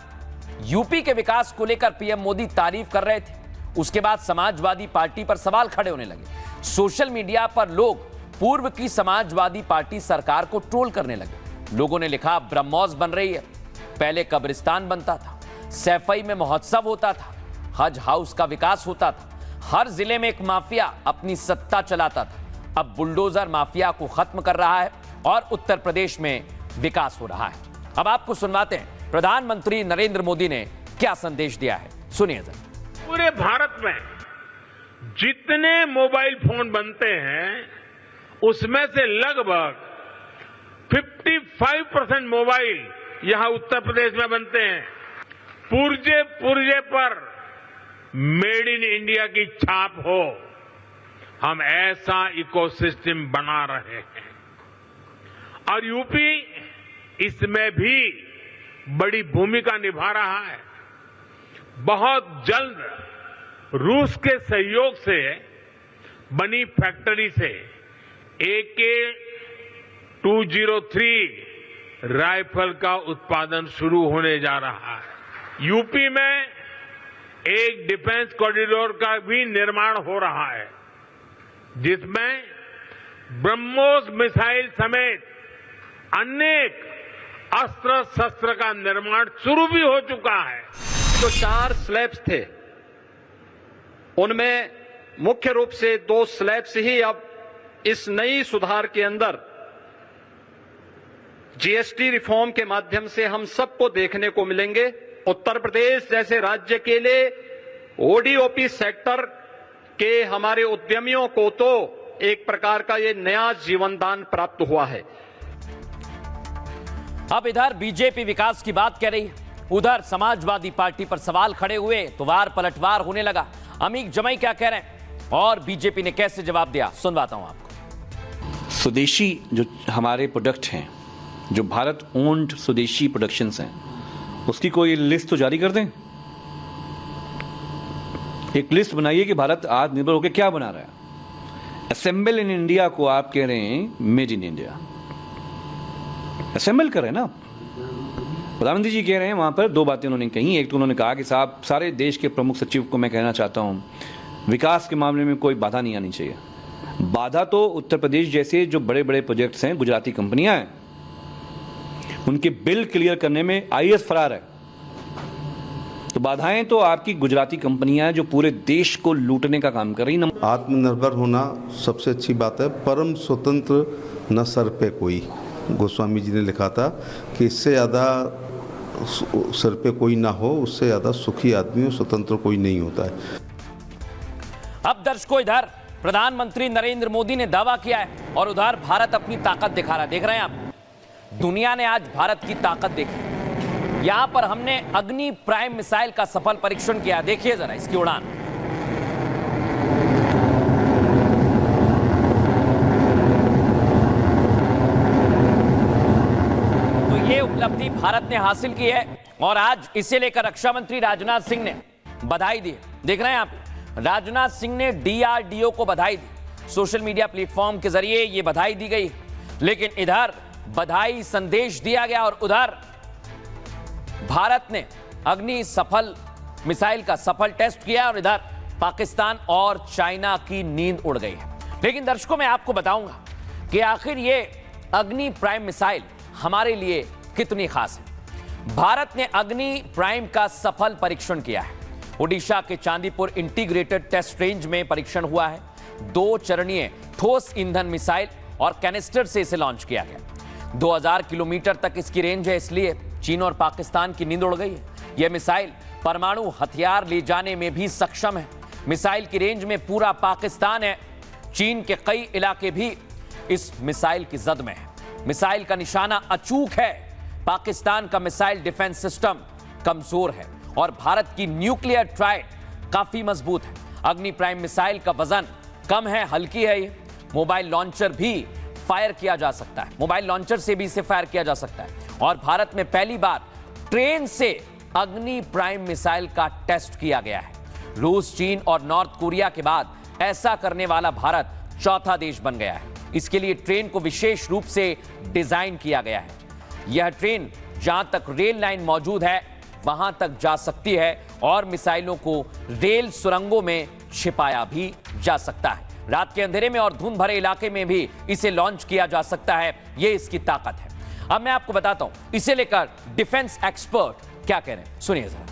यूपी के विकास को लेकर पीएम मोदी तारीफ कर रहे थे, उसके बाद समाजवादी पार्टी पर सवाल खड़े होने लगे। सोशल मीडिया पर लोग पूर्व की समाजवादी पार्टी सरकार को ट्रोल करने लगे। लोगों ने लिखा ब्रह्मोस बन रही है, पहले कब्रिस्तान बनता था, सैफई में महोत्सव होता था, हज हाउस का विकास होता था, हर जिले में एक माफिया अपनी सत्ता चलाता था, अब बुलडोजर माफिया को खत्म कर रहा है और उत्तर प्रदेश में विकास हो रहा है। अब आपको सुनवाते हैं प्रधानमंत्री नरेंद्र मोदी ने क्या संदेश दिया है, सुनिए जरा।
पूरे भारत में जितने मोबाइल फोन बनते हैं उसमें से लगभग 55% मोबाइल यहां उत्तर प्रदेश में बनते हैं। पुर्जे पुर्जे पर मेड इन इंडिया की छाप हो, हम ऐसा इकोसिस्टम बना रहे हैं और यूपी इसमें भी बड़ी भूमिका निभा रहा है। बहुत जल्द रूस के सहयोग से बनी फैक्ट्री से AK-203 राइफल का उत्पादन शुरू होने जा रहा है। यूपी में एक डिफेंस कॉरिडोर का भी निर्माण हो रहा है, जिसमें ब्रह्मोस मिसाइल समेत अनेक अस्त्र शस्त्र का निर्माण शुरू भी हो चुका है।
जो 4 स्लैब्स थे उनमें मुख्य रूप से 2 स्लैब्स ही अब इस नई सुधार के अंदर जीएसटी रिफॉर्म के माध्यम से हम सबको देखने को मिलेंगे। उत्तर प्रदेश जैसे राज्य के लिए ओडीओपी सेक्टर के हमारे उद्यमियों को तो एक प्रकार का ये नया जीवनदान प्राप्त हुआ है।
अब इधर बीजेपी विकास की बात कह रही है, उधर समाजवादी पार्टी पर सवाल खड़े हुए तो वार पलटवार होने लगा। अमीक जमाई क्या कह रहे हैं और बीजेपी ने कैसे जवाब दिया, सुनवाता हूं आपको।
स्वदेशी जो हमारे प्रोडक्ट हैं, जो भारत ओन्ड स्वदेशी प्रोडक्शंस हैं, उसकी कोई लिस्ट तो जारी कर दें। एक लिस्ट बनाइए कि भारत आत्मनिर्भर होकर क्या बना रहा है। असेंबल इन इंडिया को आप कह रहे हैं मेड इन इंडिया, असेंबल कर रहे हैं ना। प्रधानमंत्री जी कह रहे हैं, वहां पर 2 बातें उन्होंने कही। एक तो उन्होंने कहा कि साहब सारे देश के प्रमुख सचिव को मैं कहना चाहता हूं, विकास के मामले में कोई बाधा नहीं आनी चाहिए। बाधा तो उत्तर प्रदेश जैसे जो बड़े बड़े प्रोजेक्ट्स हैं, गुजराती कंपनियां हैं, उनके बिल क्लियर करने में आईएएस फरार है। तो बाधाएं तो आपकी गुजराती कंपनियां हैं जो पूरे देश को लूटने का काम कर रही।
आत्मनिर्भर होना सबसे अच्छी बात है। परम स्वतंत्र न सर पे कोई, गोस्वामी जी ने लिखा था कि इससे ज़्यादा सर पे कोई ना हो, उससे ज़्यादा सुखी आदमी और स्वतंत्र कोई नहीं होता है।
अब दर्शकों, इधर प्रधानमंत्री नरेंद्र मोदी ने दावा किया है और उधर भारत अपनी ताकत दिखा रहा है। देख रहे हैं आप, दुनिया ने आज भारत की ताकत देखी। यहां पर हमने अग्नि प्राइम मिसाइल का सफल परीक्षण किया। देखिए जरा इसकी उड़ान। तो ये उपलब्धि भारत ने हासिल की है और आज इसे लेकर रक्षा मंत्री राजनाथ सिंह ने बधाई दी। देख रहे हैं आप, राजनाथ सिंह ने डीआरडीओ को बधाई दी। सोशल मीडिया प्लेटफॉर्म के जरिए यह बधाई दी गई। लेकिन इधर बधाई संदेश दिया गया और उधर भारत ने अग्नि सफल मिसाइल का सफल टेस्ट किया और इधर पाकिस्तान और चाइना की नींद उड़ गई है। लेकिन दर्शकों, मैं आपको बताऊंगा कि आखिर ये अग्नि प्राइम मिसाइल हमारे लिए कितनी खास है। भारत ने अग्नि प्राइम का सफल परीक्षण किया है। ओडिशा के चांदीपुर इंटीग्रेटेड टेस्ट रेंज में परीक्षण हुआ है। 2 चरणीय ठोस ईंधन मिसाइल और कैनिस्टर से इसे लॉन्च किया गया। 2000 किलोमीटर तक इसकी रेंज है, इसलिए चीन और पाकिस्तान की नींद उड़ गई है। यह मिसाइल परमाणु हथियार ले जाने में भी सक्षम है। मिसाइल की रेंज में पूरा पाकिस्तान है। चीन के कई इलाके भी इस मिसाइल की जद में है। मिसाइल का निशाना अचूक है। पाकिस्तान का मिसाइल डिफेंस सिस्टम कमजोर है और भारत की न्यूक्लियर ट्राइड काफी मजबूत है। अग्नि प्राइम मिसाइल का वजन कम है, हल्की है। ये मोबाइल लॉन्चर भी फायर किया जा सकता है, मोबाइल लॉन्चर से भी इसे फायर किया जा सकता है। और भारत में पहली बार ट्रेन से अग्नि प्राइम मिसाइल का टेस्ट किया गया है। रूस, चीन और नॉर्थ कोरिया के बाद ऐसा करने वाला भारत चौथा देश बन गया है। इसके लिए ट्रेन को विशेष रूप से डिजाइन किया गया है। यह ट्रेन जहां तक रेल लाइन मौजूद है वहां तक जा सकती है और मिसाइलों को रेल सुरंगों में छिपाया भी जा सकता है। रात के अंधेरे में और धुंध भरे इलाके में भी इसे लॉन्च किया जा सकता है। यह इसकी ताकत है। अब मैं आपको बताता हूं इसे लेकर डिफेंस एक्सपर्ट क्या कह रहे हैं, सुनिए जरा।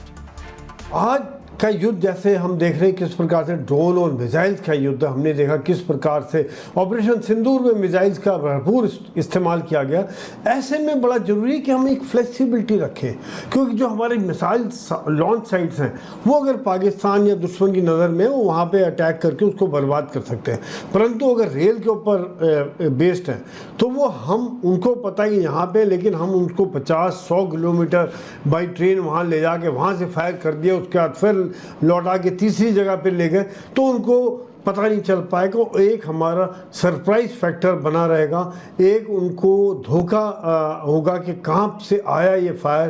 आज का युद्ध जैसे हम देख रहे हैं किस प्रकार से ड्रोन और मिसाइल्स का युद्ध, हमने देखा किस प्रकार से ऑपरेशन सिंदूर में मिसाइल्स का भरपूर इस्तेमाल किया गया। ऐसे में बड़ा ज़रूरी है कि हम एक फ्लेक्सिबिलिटी रखें, क्योंकि जो हमारे मिसाइल लॉन्च साइट्स हैं वो अगर पाकिस्तान या दुश्मन की नज़र में वो वहाँ पे अटैक करके उसको बर्बाद कर सकते हैं, परंतु अगर रेल के ऊपर बेस्ड हैं तो वो हम उनको पता है कि यहाँ पे, लेकिन हम उनको 50-100 किलोमीटर बाई ट्रेन वहाँ ले जाके वहाँ से फायर कर दिया, उसके बाद फिर लौटा के तीसरी जगह पे ले गए तो उनको पता नहीं चल पाएगा। एक हमारा सरप्राइज फैक्टर बना रहेगा, एक उनको धोखा होगा कि कहाँ से आया ये फायर,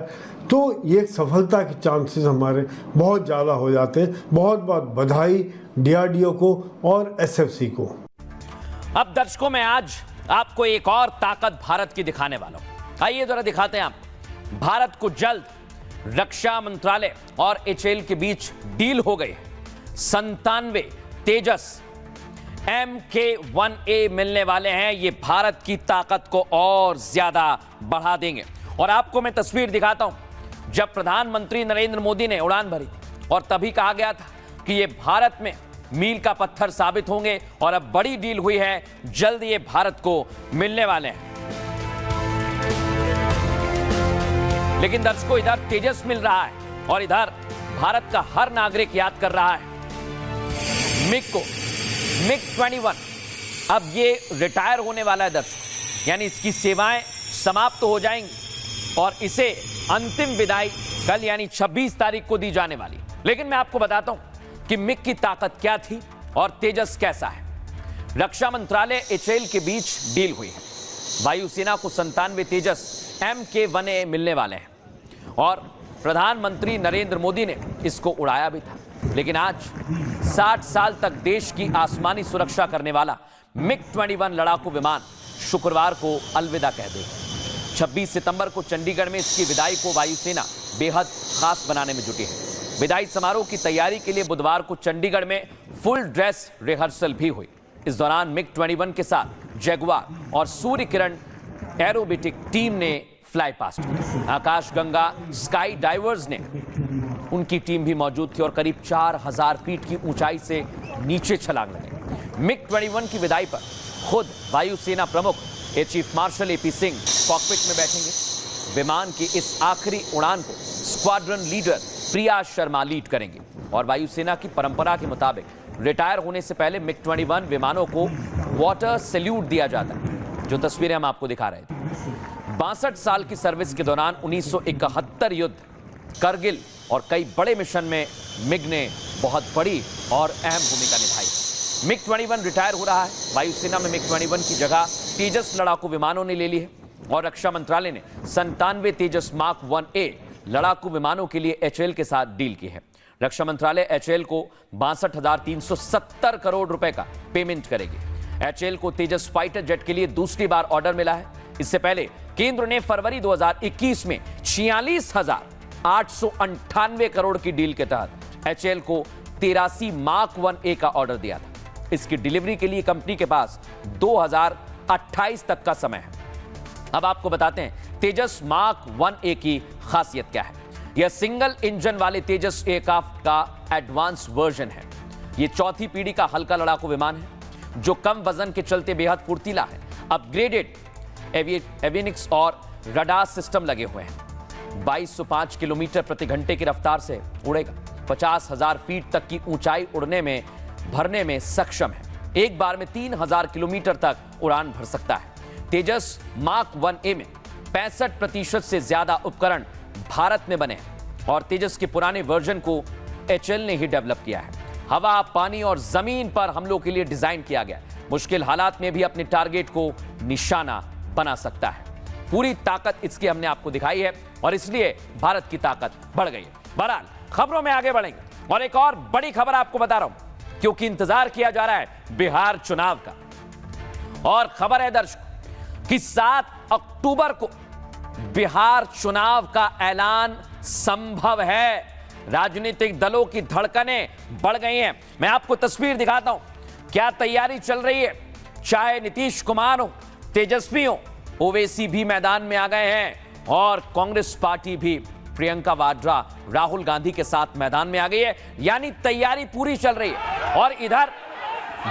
तो ये सफलता के चांसेस हमारे बहुत ज़्यादा हो जाते हैं। बहुत बहुत बधाई DRDO को और SFC को।
अब दर्शकों में आज आपको एक और ताकत भारत की दिखाने वाला हूं। आइए जरा दिखाते हैं आपको। भारत को जल्द रक्षा मंत्रालय और HAL के बीच डील हो गई है। 97 तेजस Mk-1A मिलने वाले हैं। ये भारत की ताकत को और ज्यादा बढ़ा देंगे। और आपको मैं तस्वीर दिखाता हूं जब प्रधानमंत्री नरेंद्र मोदी ने उड़ान भरी थी और तभी कहा गया था कि ये भारत में मील का पत्थर साबित होंगे और अब बड़ी डील हुई है, जल्द ये भारत को मिलने वाले हैं। लेकिन दर्शकों इधर तेजस मिल रहा है और इधर भारत का हर नागरिक याद कर रहा है MiG-21। अब ये रिटायर होने वाला है दर्शकों, यानी इसकी सेवाएं समाप्त हो जाएंगी और इसे अंतिम विदाई कल यानी 26 तारीख को दी जाने वाली। लेकिन मैं आपको बताता हूं कि मिग की ताकत क्या थी और तेजस कैसा है। रक्षा मंत्रालय HAL के बीच डील हुई है। वायुसेना को 97 तेजस Mk-1A मिलने वाले हैं और प्रधानमंत्री नरेंद्र मोदी ने इसको उड़ाया भी था। लेकिन आज 60 साल तक देश की आसमानी सुरक्षा करने वाला MiG-21 लड़ाकू विमान शुक्रवार को अलविदा कह देगा। 26 सितंबर को चंडीगढ़ में इसकी विदाई को वायुसेना बेहद खास बनाने में जुटी है। विदाई समारोह की तैयारी के लिए बुधवार को चंडीगढ़ में फुल ड्रेस रिहर्सल भी हुई। इस दौरान MiG-21 के साथ जगुआर और सूर्य किरण एरोबेटिक टीम ने फ्लाई पास्ट किया। आकाश गंगा स्काई डाइवर्स ने उनकी टीम भी मौजूद थी और करीब 4000 फीट की ऊंचाई से नीचे छलांग लगे। MiG-21 की विदाई पर खुद वायुसेना प्रमुख air chief marshal AP Singh cockpit में बैठेंगे। विमान की इस आखिरी उड़ान को squadron leader Priya Sharma lead करेंगे और वायुसेना की परंपरा के मुताबिक रिटायर होने से पहले MiG-21 विमानों को वाटर सैल्यूट दिया जाता है, जो तस्वीरें हम आपको दिखा रहे थे। 62 साल की सर्विस के दौरान 1971 युद्ध, करगिल और कई बड़े मिशन में मिग ने बहुत बड़ी और अहम भूमिका निभाई। MiG-21 रिटायर हो रहा है। वायुसेना में MiG-21 की जगह तेजस लड़ाकू विमानों ने ले ली है और रक्षा मंत्रालय ने 97 तेजस Mark 1A लड़ाकू विमानों के लिए HAL के साथ डील की है। रक्षा मंत्रालय HAL को 62,370 करोड़ रुपए का पेमेंट करेगी। HAL को तेजस फाइटर जेट के लिए दूसरी बार ऑर्डर मिला है। इससे पहले केंद्र ने फरवरी 2021 में 46,898 करोड़ की डील के तहत HAL को 83 Mark 1A का ऑर्डर दिया था। इसकी डिलीवरी के लिए कंपनी के पास 2028 तक का समय है। अब आपको बताते हैं तेजस Mark 1A की खासियत क्या है। यह सिंगल इंजन वाले तेजस एयरक्राफ्ट का एडवांस वर्जन है। यह चौथी पीढ़ी का हल्का लड़ाकू विमान है जो कम वजन के चलते बेहद फुर्तीला है। अपग्रेडेड एवियनिक्स और रडार सिस्टम लगे हुए हैं। 2205 किलोमीटर प्रति घंटे की रफ्तार से उड़ेगा। 50,000 फीट तक की ऊंचाई भरने में सक्षम है। एक बार में 3000 किलोमीटर तक उड़ान भर सकता है। तेजस Mark 1A में 65% से ज्यादा उपकरण भारत में बने हैं और तेजस के पुराने वर्जन को HAL ने ही डेवलप किया है। हवा, पानी और जमीन पर हमलों के लिए डिजाइन किया गया है। मुश्किल हालात में भी अपने टारगेट को निशाना बना सकता है। पूरी ताकत इसकी हमने आपको दिखाई है और इसलिए भारत की ताकत बढ़ गई है। बहरहाल खबरों में आगे बढ़ेंगे और एक और बड़ी खबर आपको बता रहा हूं, क्योंकि इंतजार किया जा रहा है बिहार चुनाव का। और खबर है दर्शकों कि 7 अक्टूबर को बिहार चुनाव का ऐलान संभव है। राजनीतिक दलों की धड़कनें बढ़ गई हैं। मैं आपको तस्वीर दिखाता हूं, क्या तैयारी चल रही है। चाहे नीतीश कुमार हो, तेजस्वी हो, ओवैसी भी मैदान में आ गए हैं और कांग्रेस पार्टी भी प्रियंका वाड्रा, राहुल गांधी के साथ मैदान में आ गई है। यानी तैयारी पूरी चल रही है। और इधर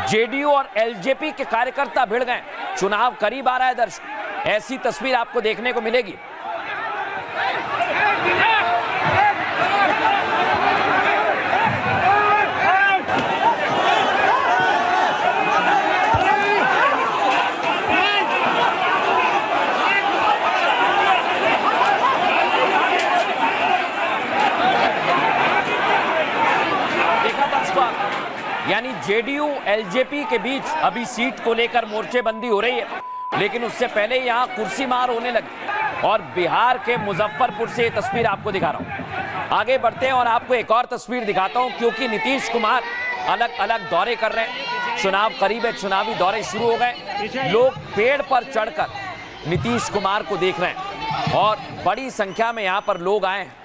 जेडीयू और एलजेपी के कार्यकर्ता भिड़ गए। चुनाव करीब आ रहा है दर्शक, ऐसी तस्वीर आपको देखने को मिलेगी। यानी जेडीयू एलजेपी के बीच अभी सीट को लेकर मोर्चेबंदी हो रही है, लेकिन उससे पहले यहां कुर्सी मार होने लगी। और बिहार के मुजफ्फरपुर से ये तस्वीर आपको दिखा रहा हूं। आगे बढ़ते हैं और आपको एक और तस्वीर दिखाता हूं, क्योंकि नीतीश कुमार अलग अलग दौरे कर रहे हैं। चुनाव करीब है, चुनावी दौरे शुरू हो गए। लोग पेड़ पर चढ़कर नीतीश कुमार को देख रहे हैं और बड़ी संख्या में यहां पर लोग आए हैं।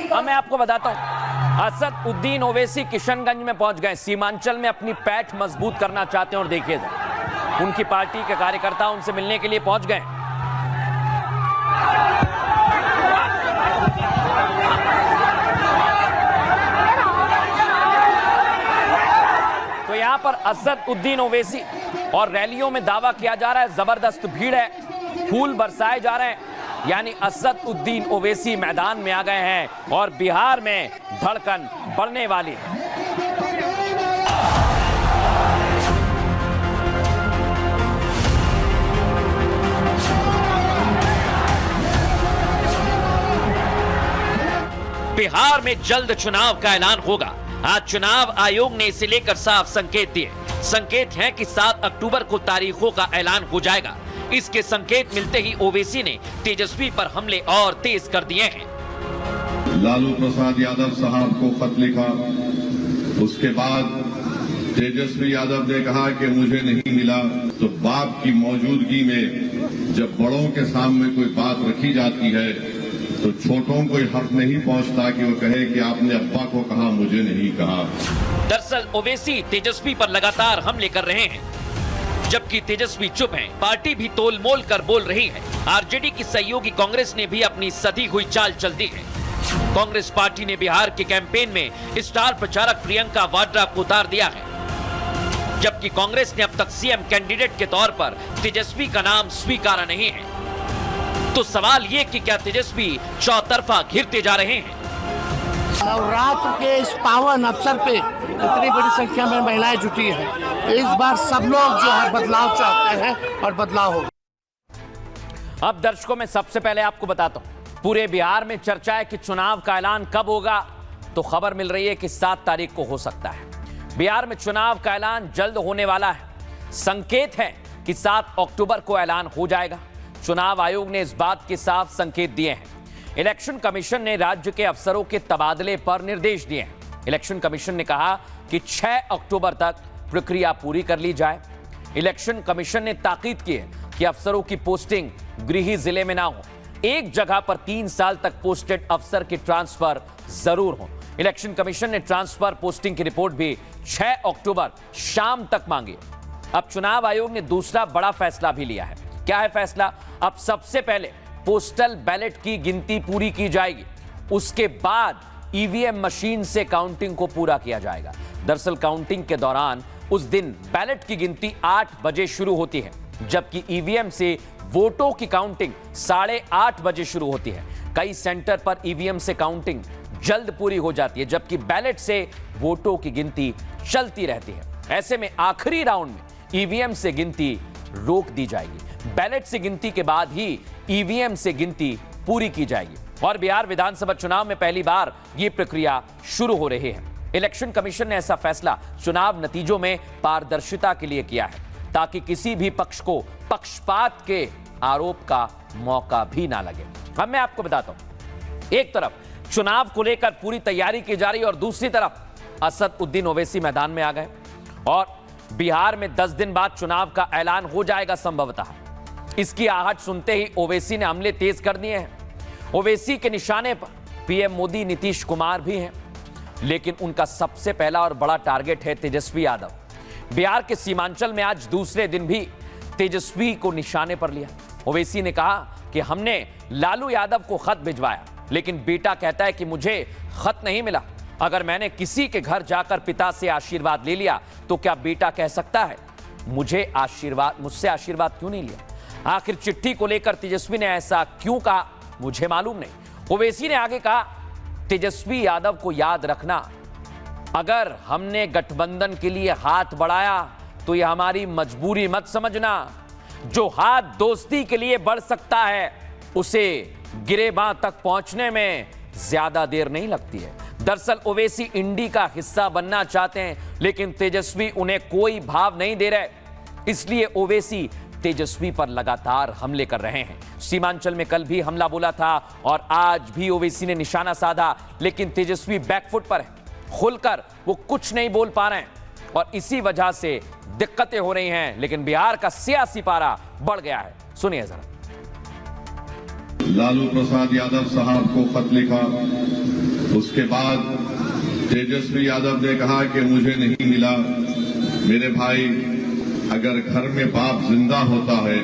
अब मैं आपको बताता हूं, असद उद्दीन ओवैसी किशनगंज में पहुंच गए। सीमांचल में अपनी पैठ मजबूत करना चाहते हैं और देखिए उनकी पार्टी के कार्यकर्ता उनसे मिलने के लिए पहुंच गए। तो यहां पर असद उद्दीन ओवैसी और रैलियों में दावा किया जा रहा है जबरदस्त भीड़ है, फूल बरसाए जा रहे हैं। यानी असद उद्दीन ओवैसी मैदान में आ गए हैं और बिहार में धड़कन बढ़ने वाली है। बिहार में जल्द चुनाव का ऐलान होगा। आज चुनाव आयोग ने इसे लेकर साफ संकेत दिए। संकेत है कि 7 अक्टूबर को तारीखों का ऐलान हो जाएगा। इसके संकेत मिलते ही ओवैसी ने तेजस्वी पर हमले और तेज कर दिए हैं।
लालू प्रसाद यादव साहब को खत लिखा, उसके बाद तेजस्वी यादव ने कहा कि मुझे नहीं मिला। तो बाप की मौजूदगी में जब बड़ों के सामने कोई बात रखी जाती है तो छोटों को हक नहीं पहुंचता कि वो कहे कि आपने अब्बा को कहा, मुझे नहीं कहा।
दरअसल ओवैसी तेजस्वी पर लगातार हमले कर रहे हैं, जबकि तेजस्वी चुप हैं। पार्टी भी तोल मोल कर बोल रही है। आरजेडी की सहयोगी कांग्रेस ने भी अपनी सधी हुई चाल चल दी है। कांग्रेस पार्टी ने बिहार के कैंपेन में स्टार प्रचारक प्रियंका वाड्रा को उतार दिया है, जबकि कांग्रेस ने अब तक सीएम कैंडिडेट के तौर पर तेजस्वी का नाम स्वीकारा नहीं है। तो सवाल ये कि क्या तेजस्वी चौतरफा घिरते जा रहे हैं।
नवरात्र के इस पावन अवसर पे इतनी बड़ी संख्या में महिलाएं जुटी हैं। इस बार सब लोग जो है बदलाव चाहते हैं और बदलाव होगा।
अब दर्शकों में सबसे पहले आपको बताता हूं, पूरे बिहार में चर्चा है कि चुनाव का ऐलान कब होगा। तो खबर मिल रही है कि 7 तारीख को हो सकता है। बिहार में चुनाव का ऐलान जल्द होने वाला है। संकेत है कि 7 अक्टूबर को ऐलान हो जाएगा। चुनाव आयोग ने इस बात के साफ संकेत दिए हैं। इलेक्शन कमीशन ने राज्य के अफसरों के तबादले पर निर्देश दिए हैं। इलेक्शन कमीशन ने कहा कि 6 अक्टूबर तक प्रक्रिया पूरी कर ली जाए। इलेक्शन कमीशन ने ताकीद की है कि अफसरों की पोस्टिंग गृह जिले में ना हो। एक जगह पर 3 साल तक पोस्टेड अफसर के ट्रांसफर जरूर हो। इलेक्शन कमीशन ने ट्रांसफर पोस्टिंग की रिपोर्ट भी 6 अक्टूबर शाम तक मांगी। अब चुनाव आयोग ने दूसरा बड़ा फैसला भी लिया है। क्या है फैसला? अब सबसे पहले पोस्टल बैलेट की गिनती पूरी की जाएगी, उसके बाद ईवीएम मशीन से काउंटिंग को पूरा किया जाएगा। दरअसल काउंटिंग के दौरान उस दिन बैलेट की गिनती 8 बजे शुरू होती है, जबकि ईवीएम से वोटों की काउंटिंग 8:30 बजे शुरू होती है। कई सेंटर पर ईवीएम से काउंटिंग जल्द पूरी हो जाती है, जबकि बैलेट से वोटों की गिनती चलती रहती है। ऐसे में आखिरी राउंड में ईवीएम से गिनती रोक दी जाएगी। बैलेट से गिनती के बाद ही ईवीएम से गिनती पूरी की जाएगी और बिहार विधानसभा चुनाव में पहली बार यह प्रक्रिया शुरू हो रही है। इलेक्शन कमीशन ने ऐसा फैसला चुनाव नतीजों में पारदर्शिता के लिए किया है ताकि किसी भी पक्ष को पक्षपात के आरोप का मौका भी ना लगे। अब मैं आपको बताता हूं, एक तरफ चुनाव को लेकर पूरी तैयारी की जा रही है और दूसरी तरफ असदुद्दीन ओवैसी मैदान में आ गए और बिहार में 10 दिन बाद चुनाव का ऐलान हो जाएगा संभवतः। इसकी आहट सुनते ही ओवैसी ने हमले तेज कर दिए हैं। ओवैसी के निशाने पर पीएम मोदी, नीतीश कुमार भी हैं, लेकिन उनका सबसे पहला और बड़ा टारगेट है तेजस्वी यादव। बिहार के सीमांचल में आज दूसरे दिन भी तेजस्वी को निशाने पर लिया। ओवैसी ने कहा कि हमने लालू यादव को खत भिजवाया, लेकिन बेटा कहता है कि मुझे खत नहीं मिला। अगर मैंने किसी के घर जाकर पिता से आशीर्वाद ले लिया तो क्या बेटा कह सकता है मुझसे आशीर्वाद क्यों नहीं लिया? आखिर चिट्ठी को लेकर तेजस्वी ने ऐसा क्यों कहा, मुझे मालूम नहीं। ओवैसी ने आगे कहा, तेजस्वी यादव को याद रखना, अगर हमने गठबंधन के लिए हाथ बढ़ाया तो यह हमारी मजबूरी मत समझना। जो हाथ दोस्ती के लिए बढ़ सकता है उसे गिरेबां तक पहुंचने में ज्यादा देर नहीं लगती है। दरअसल ओवैसी इंडी का हिस्सा बनना चाहते हैं, लेकिन तेजस्वी उन्हें कोई भाव नहीं दे रहे। इसलिए ओवैसी तेजस्वी पर लगातार हमले कर रहे हैं। सीमांचल में कल भी हमला बोला था और आज भी ओवैसी ने निशाना साधा, लेकिन तेजस्वी बैकफुट पर है। खुलकर वो कुछ नहीं बोल पा रहे हैं और इसी वजह से दिक्कतें हो रही हैं। लेकिन बिहार का सियासी पारा बढ़ गया है। सुनिए जरा।
लालू प्रसाद यादव साहब को खत लिखा, उसके बाद तेजस्वी यादव ने कहा कि मुझे नहीं मिला। मेरे भाई, अगर घर में बाप जिंदा होता है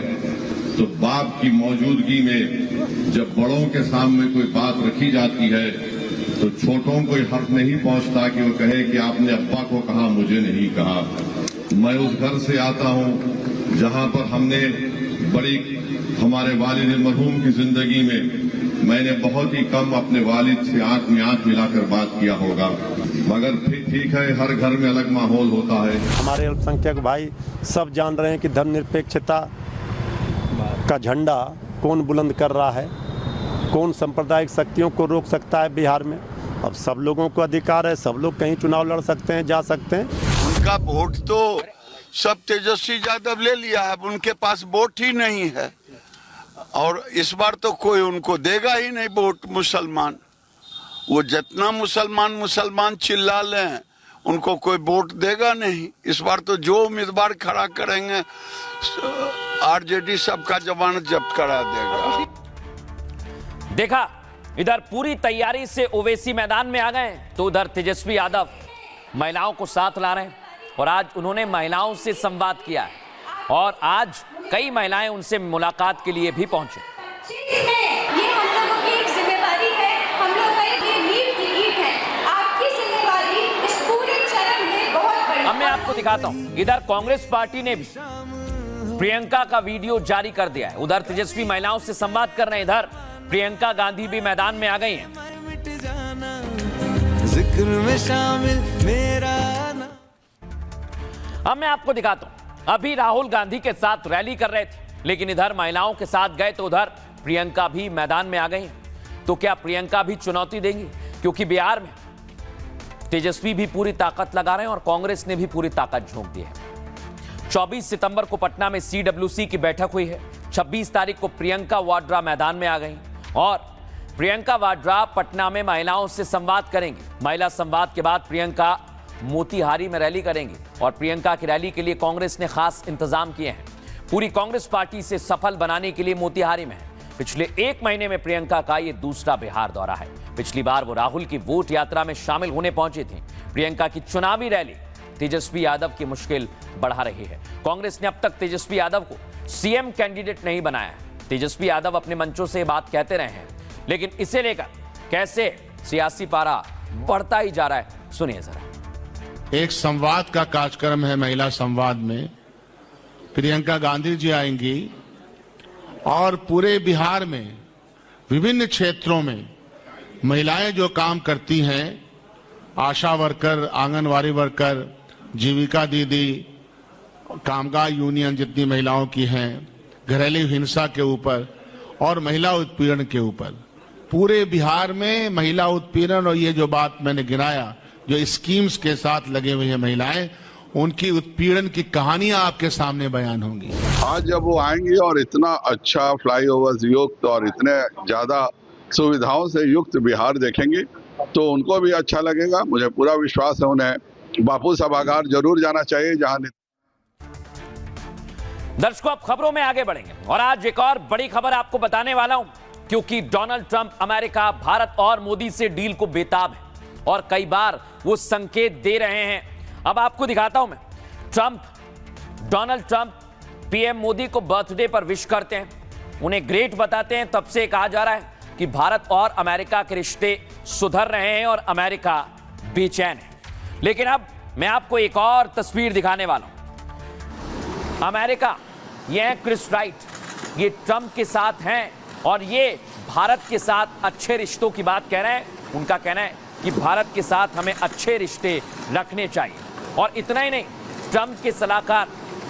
तो बाप की मौजूदगी में जब बड़ों के सामने कोई बात रखी जाती है तो छोटों को हक नहीं पहुंचता कि वो कहे कि आपने अब्बा को कहा, मुझे नहीं कहा। मैं उस घर से आता हूं जहां पर हमने हमारे वालिद मरहूम की जिंदगी में मैंने बहुत ही कम अपने वालिद से आंख में आंख मिलाकर बात किया होगा, मगर ठीक है, हर घर में अलग माहौल होता है।
हमारे अल्पसंख्यक भाई सब जान रहे हैं कि धर्मनिरपेक्षता का झंडा कौन बुलंद कर रहा है, कौन सांप्रदायिक शक्तियों को रोक सकता है बिहार में। अब सब लोगों को अधिकार है, सब लोग कहीं चुनाव लड़ सकते हैं, जा सकते हैं।
उनका वोट तो सब तेजस्वी यादव ले लिया है, अब उनके पास वोट ही नहीं है और इस बार तो कोई उनको देगा ही नहीं वोट। मुसलमान, वो जितना मुसलमान चिल्ला लें उनको कोई वोट देगा नहीं। इस बार तो जो उम्मीदवार खड़ा करेंगे आरजेडी सबका जमानत जब्त करा देगा।
देखा, इधर पूरी तैयारी से ओवैसी मैदान में आ गए तो उधर तेजस्वी यादव महिलाओं को साथ ला रहे हैं और आज उन्होंने महिलाओं से संवाद किया है और आज कई महिलाएं उनसे मुलाकात के लिए भी पहुंचे।
ये हम लोगों की एक जिम्मेदारी है, हम लोग का ये नींव की ईंट है। आपकी जिम्मेदारी इस पूरे चरण में बहुत बड़ी।
अब मैं आपको दिखाता हूं, इधर कांग्रेस पार्टी ने भी प्रियंका का वीडियो जारी कर दिया है। उधर तेजस्वी महिलाओं से संवाद कर रहे हैं, इधर प्रियंका गांधी भी मैदान में आ गई हैं।
जिक्र में शामिल मेरा।
अब मैं आपको दिखाता हूं, अभी राहुल गांधी के साथ रैली कर रहे थे, लेकिन इधर महिलाओं के साथ गए तो उधर प्रियंका भी मैदान में आ गई हैं। तो क्या प्रियंका भी चुनौती देंगी? क्योंकि बिहार में तेजस्वी भी पूरी ताकत लगा रहे हैं और कांग्रेस ने भी पूरी ताकत झोंक दी है। 24 सितंबर को पटना में CWC की बैठक हुई है। 26 तारीख को प्रियंका वाड्रा मैदान में आ गई और प्रियंका वाड्रा पटना में महिलाओं से संवाद करेंगे। महिला संवाद के बाद प्रियंका मोतिहारी में रैली करेंगी और प्रियंका की रैली के लिए कांग्रेस ने खास इंतजाम किए हैं। पूरी कांग्रेस पार्टी से सफल बनाने के लिए मोतिहारी में है। पिछले 1 महीने में प्रियंका का यह दूसरा बिहार दौरा है। पिछली बार वो राहुल की वोट यात्रा में शामिल होने पहुंची थी। प्रियंका की चुनावी रैली तेजस्वी यादव की मुश्किल बढ़ा रही है। कांग्रेस ने अब तक तेजस्वी यादव को सीएम कैंडिडेट नहीं बनाया है। तेजस्वी यादव अपने मंचों से बात कहते रहे हैं, लेकिन इसे लेकर कैसे सियासी पारा बढ़ता ही जा रहा है, सुनिए जरा।
एक संवाद का कार्यक्रम है, महिला संवाद में प्रियंका गांधी जी आएंगी और पूरे बिहार में विभिन्न क्षेत्रों में महिलाएं जो काम करती हैं, आशा वर्कर, आंगनवाड़ी वर्कर, जीविका दीदी, कामगार यूनियन जितनी महिलाओं की हैं, घरेलू हिंसा के ऊपर और महिला उत्पीड़न के ऊपर, पूरे बिहार में महिला उत्पीड़न और ये जो बात मैंने गिनाया, जो स्कीम्स के साथ लगे हुए हैं महिलाएं, उनकी उत्पीड़न की कहानियां आपके सामने बयान होंगी।
आज जब वो आएंगी और इतना अच्छा फ्लाईओवर युक्त और इतने ज्यादा सुविधाओं से युक्त बिहार देखेंगे तो उनको भी अच्छा लगेगा। मुझे पूरा विश्वास है उन्हें बापू सभागार जरूर जाना चाहिए जहां।
दर्शकों, अब खबरों में आगे बढ़ेंगे और आज एक और बड़ी खबर आपको बताने वाला हूं, क्योंकि डोनाल्ड ट्रंप अमेरिका, भारत और मोदी से डील को बेताब है और कई बार वो संकेत दे रहे हैं। अब आपको दिखाता हूं मैं। डोनाल्ड ट्रंप पीएम मोदी को बर्थडे पर विश करते हैं, उन्हें ग्रेट बताते हैं। तब से कहा जा रहा है कि भारत और अमेरिका के रिश्ते सुधर रहे हैं और अमेरिका बेचैन है। लेकिन अब मैं आपको एक और तस्वीर दिखाने वाला हूं। अमेरिका, ये है क्रिस राइट, ये ट्रंप के साथ हैं और ये भारत के साथ अच्छे रिश्तों की बात कह रहे हैं। उनका कहना है कि भारत के साथ हमें अच्छे रिश्ते रखने चाहिए। और इतना ही नहीं, ट्रंप के सलाहकार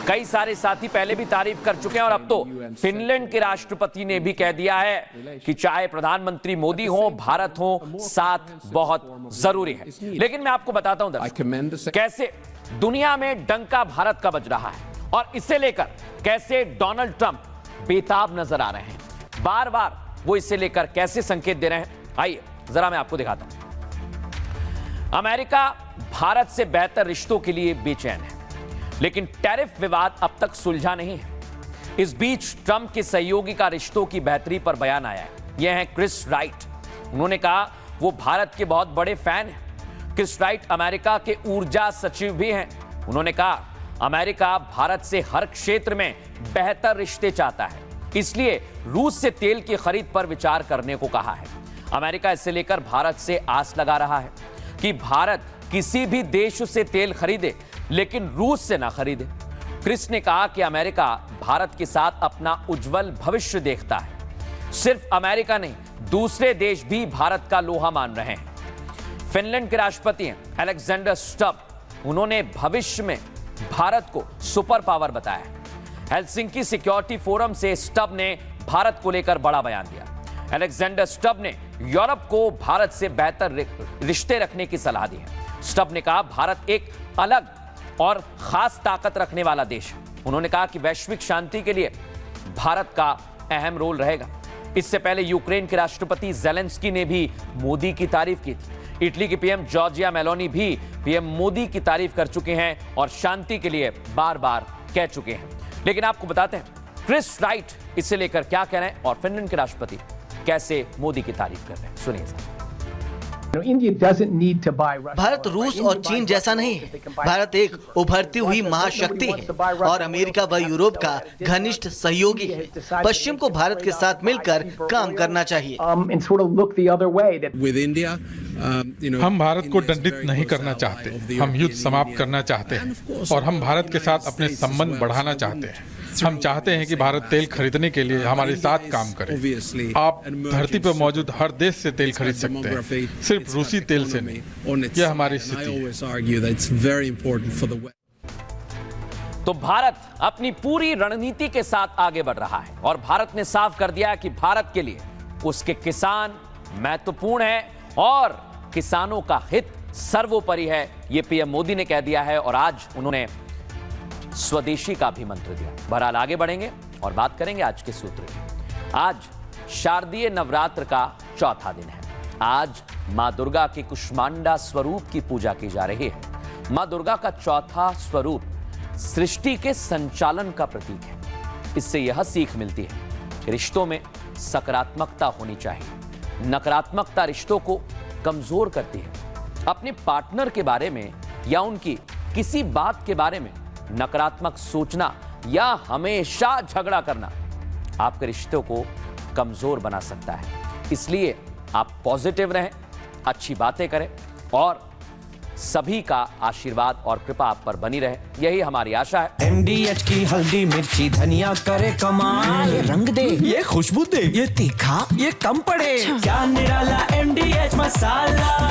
कई सारे साथी पहले भी तारीफ कर चुके हैं और अब तो फिनलैंड के राष्ट्रपति ने भी कह दिया है कि चाहे प्रधानमंत्री मोदी हो, भारत हो, साथ बहुत जरूरी है। लेकिन मैं आपको बताता हूं कैसे दुनिया में डंका भारत का बज रहा है और इसे लेकर कैसे डोनाल्ड ट्रंप बेताब नजर आ रहे हैं। बार बार वो इसे लेकर कैसे संकेत दे रहे हैं, आइए जरा मैं आपको दिखाता हूं। अमेरिका भारत से बेहतर रिश्तों के लिए बेचैन है, लेकिन टैरिफ विवाद अब तक सुलझा नहीं है। इस बीच ट्रंप के सहयोगी का रिश्तों की बेहतरी पर बयान आया है। यह है क्रिस राइट। उन्होंने कहा वो भारत के बहुत बड़े फैन हैं। क्रिस राइट अमेरिका के ऊर्जा सचिव भी हैं। उन्होंने कहा अमेरिका भारत से हर क्षेत्र में बेहतर रिश्ते चाहता है, इसलिए रूस से तेल की खरीद पर विचार करने को कहा है। अमेरिका इसे लेकर भारत से आस लगा रहा है कि भारत किसी भी देश से तेल खरीदे, लेकिन रूस से ना खरीदे। क्रिस ने कहा कि अमेरिका भारत के साथ अपना उज्जवल भविष्य देखता है। सिर्फ अमेरिका नहीं, दूसरे देश भी भारत का लोहा मान रहे हैं। फिनलैंड के राष्ट्रपति हैं अलेक्जेंडर स्टब। उन्होंने भविष्य में भारत को सुपर पावर बताया है। हेलसिंकी सिक्योरिटी फोरम से स्टब ने भारत को लेकर बड़ा बयान दिया। अलेक्जेंडर स्टब ने यूरोप को भारत से बेहतर रिश्ते रखने की सलाह दी है। स्टब ने कहा भारत एक अलग और खास ताकत रखने वाला देश है। उन्होंने कहा कि वैश्विक शांति के लिए भारत का अहम रोल रहेगा। इससे पहले यूक्रेन के राष्ट्रपति ज़ेलेंस्की ने भी मोदी की तारीफ की थी। इटली की पीएम जॉर्जिया मेलोनी भी पीएम मोदी की तारीफ कर चुके हैं और शांति के लिए बार बार कह चुके हैं। लेकिन आपको बताते हैं क्रिस राइट इसे लेकर क्या कह रहे हैं और फिनलैंड के राष्ट्रपति कैसे मोदी की तारीफ कर रहे हैं, सुनिए।
भारत रूस और चीन जैसा नहीं है। भारत एक उभरती हुई महाशक्ति है और अमेरिका व यूरोप का घनिष्ठ सहयोगी है। पश्चिम को भारत के साथ मिलकर काम करना चाहिए।
हम भारत को दंडित नहीं करना चाहते, हम युद्ध समाप्त करना चाहते हैं और हम भारत के साथ अपने संबंध बढ़ाना चाहते हैं। हम चाहते हैं कि भारत तेल खरीदने के लिए हमारे साथ काम करे। आप धरती पर मौजूद हर देश से तेल खरीद सकते हैं, सिर्फ रूसी तेल से नहीं। यह हमारी स्थिति है।
तो भारत अपनी पूरी रणनीति के साथ आगे बढ़ रहा है और भारत ने साफ कर दिया कि भारत के लिए उसके किसान महत्वपूर्ण है और किसानों का हित सर्वोपरि है। ये पीएम मोदी ने कह दिया है और आज उन्होंने स्वदेशी का भी मंत्र दिया। बहरहाल आगे बढ़ेंगे और बात करेंगे आज के सूत्र की। आज शारदीय नवरात्र का चौथा दिन है। आज मां दुर्गा के कुष्मांडा स्वरूप की पूजा की जा रही है। मां दुर्गा का चौथा स्वरूप सृष्टि के संचालन का प्रतीक है। इससे यह सीख मिलती है कि रिश्तों में सकारात्मकता होनी चाहिए। नकारात्मकता रिश्तों को कमजोर करती है। अपने पार्टनर के बारे में या उनकी किसी बात के बारे में नकारात्मक सोचना या हमेशा झगड़ा करना आपके रिश्तों को कमजोर बना सकता है। इसलिए आप पॉजिटिव रहें, अच्छी बातें करें और सभी का आशीर्वाद और कृपा आप पर बनी रहे, यही हमारी आशा है।
MDH की हल्दी मिर्ची धनिया करे कमाल, ये रंग दे, ये खुशबू दे, ये तीखा, ये कम पड़े, क्या निराला MDH मसाला।